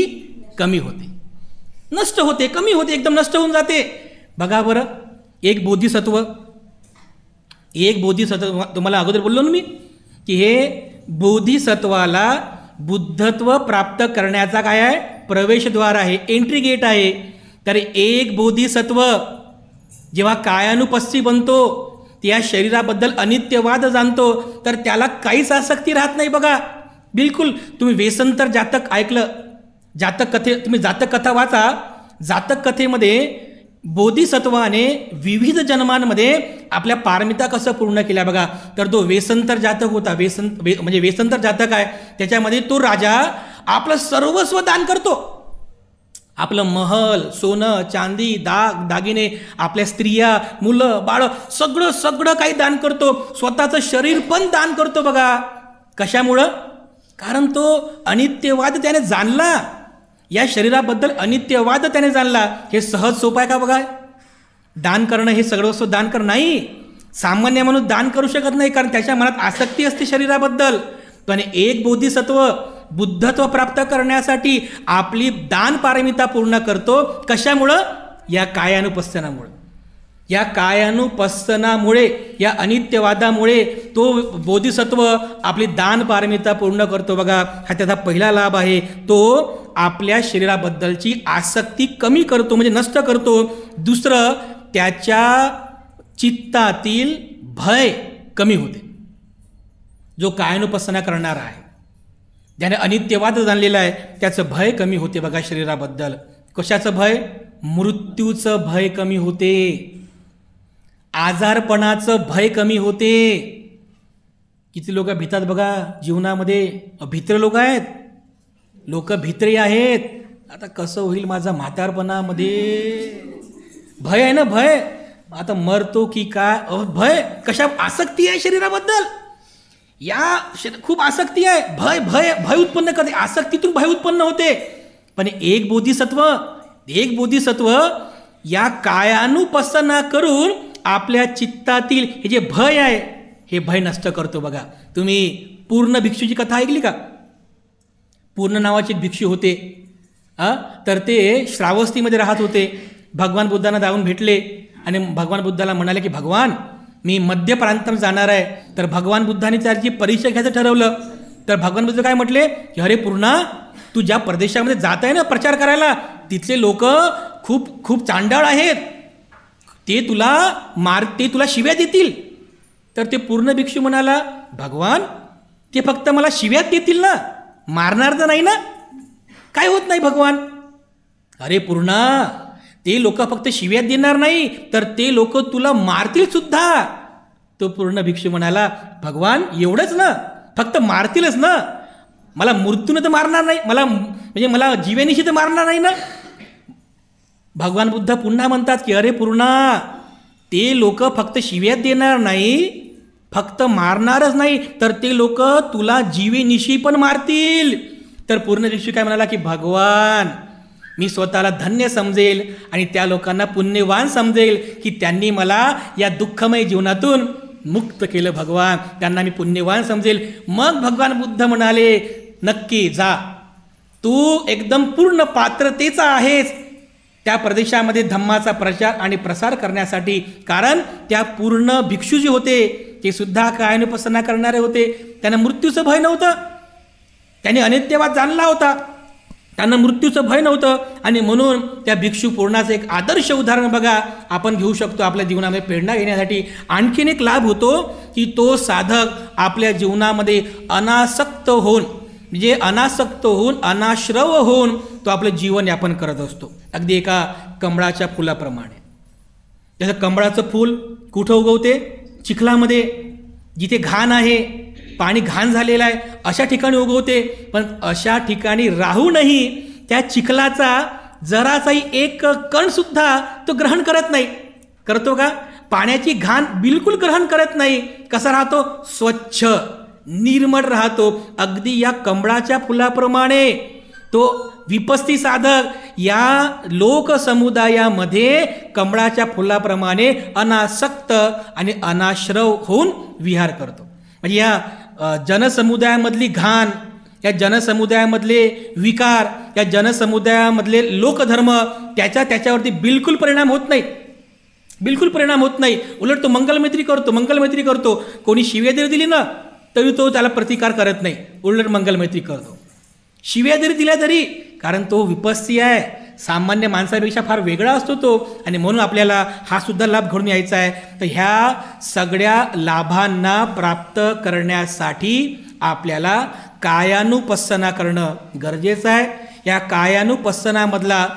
कमी होते, नष्ट होते, कमी होते, एकदम नष्ट होऊन जाते. बघा बरं, एक बोधिसत्व तुम्हाला अगोदर बोललो ना मी की हे बोधिसत्वाला बुद्धत्व प्राप्त करण्याचा काय आहे? प्रवेशद्वार आहे, एंट्री गेट आहे. तर एक बोधिसत्व जेव्हा कायानुपस्सी बनतो, त्या शरीराबद्दल अनित्यवाद जाणतो, तर त्याला काहीच आसक्ती राहत नाही. बघा, बिलकुल. तुम्ही वेसंतर जातक ऐकलं, तुम्ही जातक कथा वाचा. जातक कथेमध्ये बोधिसत्वाने विविध जन्मांमध्ये आपल्या पारमिता कसं पूर्ण केल्या बघा. तर तो वेसंतर जातक होता. म्हणजे वेसंतर जातक आहे, त्याच्यामध्ये तो राजा आपलं सर्वस्व दान करतो. आपलं महल, सोनं, चांदी, दागिने, आपल्या स्त्रिया, मुलं, बाळ, सगळं काही दान करतो. स्वतःचं शरीर पण दान करतो. बघा, कशामुळं? कारण तो अनित्यवाद त्याने जाणला. या शरीराबद्दल अनित्यवाद त्याने जाणला. हे सहज सोपं आहे का? बघा, दान करणं हे सर्वस्व दान करणं नाही. सामान्य माणूस दान करू शकत नाही, कारण त्याच्या मनात आसक्ती असते शरीराबद्दल. पण एक बोधिसत्व बुद्धत्व प्राप्त करण्यासाठी आपली दान पारमिता पूर्ण करतो. कशामुळं? या कायानुपස්සनामुळे. या कायानुपස්සनामुळे, या अनित्यवादामुळे तो बोधिसत्व आपली दान पारमिता पूर्ण करतो. बघा, हा त्याचा पहिला लाभ आहे. तो आपल्या शरीराबद्दलची आसक्ती कमी करतो, म्हणजे नष्ट करतो. दुसरं, त्याच्या चित्तातील भय कमी होते. जो कायानुपස්සना करणारा आहे, ज्याने अनित्यवाद जाणलेला आहे, त्याचं भय कमी होते. बघा, शरीराबद्दल. कशाचं भय? मृत्यूचं भय कमी होते, आजारपणाचं भय कमी होते. किती लोक भितात बघा जीवनामध्ये. भित्र लोक आहेत, लोक भित्रे आहेत. आता कसं होईल माझा म्हातारपणामध्ये? भय आहे ना, भय. आता मरतो की काय? भय. कशा? आसक्ती आहे शरीराबद्दल. खूप आसक्ती आहे, भय भय भय उत्पन्न करते, आसक्तीतून भय उत्पन्न होते. पण एक बोधिसत्व या कायानुपसना करून आपल्या चित्तातील हे जे भय आहे हे भय नष्ट करतो. बघा, तुम्ही पूर्ण भिक्षूची कथा ऐकली का? पूर्ण नावाचे एक भिक्षू होते. तर ते श्रावस्तीमध्ये राहत होते. भगवान बुद्धांना जाऊन भेटले आणि भगवान बुद्धाला म्हणाले की भगवान, मी मध्य प्रांतात जाणार आहे. तर भगवान बुद्धांनी त्याची परीक्षा घ्यायचं ठरवलं. तर भगवान बुद्ध काय म्हटले की अरे पूर्णा, तू ज्या प्रदेशामध्ये जात आहे ना प्रचार करायला, तिथले लोक खूप खूप चांडाळ आहेत, ते तुला शिव्या देतील. तर ते पूर्ण भिक्षू म्हणाला, भगवान ते फक्त मला शिव्यात देतील ना, मारणार तर नाही ना? काय होत नाही भगवान. अरे पूर्णा, ते लोक फक्त शिव्यात देणार नाही तर ते लोक तुला मारतील सुद्धा. तो पूर्ण भिक्षू म्हणाला, भगवान एवढंच ना, फक्त मारतीलच ना, मला मृत्यूनं तर मारणार नाही, मला जीवेनिशी तर मारणार नाही ना? भगवान बुद्ध पुन्हा म्हणतात की अरे पूर्णा, ते लोक फक्त शिव्यात देणार नाही, फक्त मारणारच नाही तर ते लोक तुला जीवेनिशी पण मारतील. तर पूर्ण भिक्षू काय म्हणाला की भगवान, मी स्वतःला धन्य समजेल आणि त्या लोकांना पुण्यवान समजेल की त्यांनी मला या दुःखमय जीवनातून मुक्त केलं. भगवान, त्यांना मी पुण्यवान समजेल. मग भगवान बुद्ध म्हणाले, नक्की जा, तू एकदम पूर्ण पात्रतेचा आहेस त्या प्रदेशामध्ये धम्माचा प्रचार आणि प्रसार करण्यासाठी. कारण त्या पूर्ण भिक्षू जे होते ते सुद्धा कायानुपसना करणारे होते. त्यांना मृत्यूचं भय नव्हतं, त्यांनी अनित्यवाद जाणला होता, त्यांना मृत्यूचं भय नव्हतं. आणि म्हणून त्या भिक्षू पूर्णाचं एक आदर्श उदाहरण बघा आपण घेऊ शकतो आपल्या जीवनामध्ये प्रेरणा घेण्यासाठी. आणखीन एक लाभ होतो की तो साधक आपल्या जीवनामध्ये अनासक्त होऊन अनाश्रव होऊन तो आपलं जीवन यापन करत असतो. अगदी एका कमळाच्या फुलाप्रमाणे. जसं कमळाचं फूल कुठं उगवते? चिखलामध्ये, जिथे घाण आहे, पाणी घाण झालेलं आहे अशा ठिकाणी उगवते. पण अशा ठिकाणी राहूनही त्या चिखलाचा जराचाही एक कण सुद्धा तो ग्रहण करत नाही. करतो का? पाण्याची घाण बिलकुल ग्रहण करत नाही. कसा राहतो? स्वच्छ, निर्मळ राहतो. अगदी या कमळाच्या फुलाप्रमाणे तो विपस्ती साधक या लोकसमुदायामध्ये कमळाच्या फुलाप्रमाणे अनासक्त आणि अनाश्रव होऊन विहार करतो. म्हणजे या जनसमुदायामधली घाण, या जनसमुदायामधले विकार, या जनसमुदायामधले लोकधर्म त्याच्यावरती बिलकुल परिणाम होत नाही, बिलकुल परिणाम होत नाही. उलट तो मंगलमैत्री करतो. कोणी शिव्या जरी दिली ना तरी तो त्याला प्रतिकार करत नाही, उलट मंगलमैत्री करतो. शिव्या जरी दिल्या तरी, कारण तो विपस्ती आहे, सामान्य माणसापेक्षा फार वेगळा असतो तो. आणि म्हणून आपल्याला हा सुद्धा लाभ घडून यायचा आहे. तर ह्या सगळ्या लाभांना प्राप्त करण्यासाठी आपल्याला कायानुपसना करणं गरजेचं आहे. या कायानुपसनामधला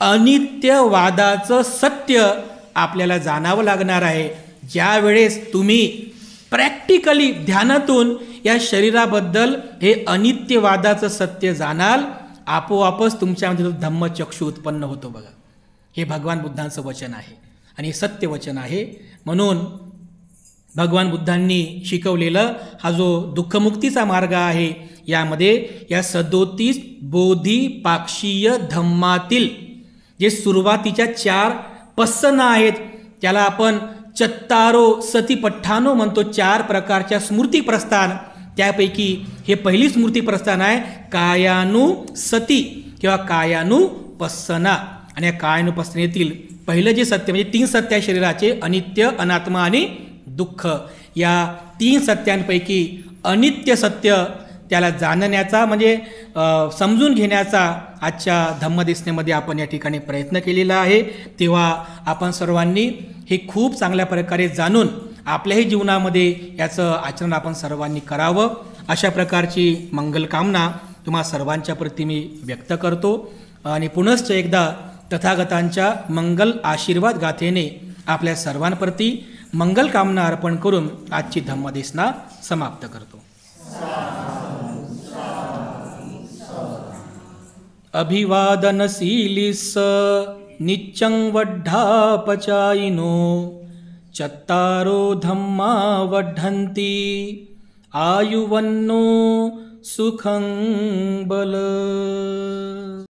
अनित्यवादाचं सत्य आपल्याला जाणावं लागणार आहे. ज्या वेळेस तुम्ही प्रॅक्टिकली ध्यानातून या शरीराबद्दल हे अनित्यवादाचं सत्य जाणाल, आपोआपच तुमच्यामध्ये तो धम्मचक्षु उत्पन्न होतो. बघा, हे भगवान बुद्धांचं वचन आहे आणि हे सत्य वचन आहे. म्हणून भगवान बुद्धांनी शिकवलेलं हा जो दुःखमुक्तीचा मार्ग आहे, यामध्ये या 37 बोधिपाक्षीय धम्मातील जे सुरुवातीच्या 4 पस्सना आहेत, त्याला आपण चत्तारो सतीपठ्ठानो म्हणतो. 4 प्रकारच्या स्मृती प्रस्थान, त्यापैकी हे पहिली स्मृती प्रस्थान आहे कायानुसती किंवा कायानुपसना. आणि या कायानुपसनेतील पहिलं जे सत्य म्हणजे 3 सत्य आहे शरीराचे, अनित्य, अनात्मा आणि दुःख. या 3 सत्यांपैकी अनित्य सत्य त्याला जाणण्याचा म्हणजे समजून घेण्याचा आजच्या धम्मदेशनेमध्ये आपण या ठिकाणी प्रयत्न केलेला आहे. तेव्हा आपण सर्वांनी हे खूप चांगल्या प्रकारे जाणून आपल्याही जीवनामध्ये याचं आचरण आपण सर्वांनी करावं, अशा प्रकारची मंगलकामना तुम्हा सर्वांच्या प्रती मी व्यक्त करतो. आणि पुनश्च एकदा तथागतांच्या मंगल आशीर्वाद गाथेने आपल्या सर्वांप्रती मंगलकामना अर्पण करून आजची धम्मदेशना समाप्त करतो. अभिवादनशीलिस नित्यं वड्ढापचायिनो चत्तारो धम्मा वड्ढन्ति आयुवन्नो सुखं बल।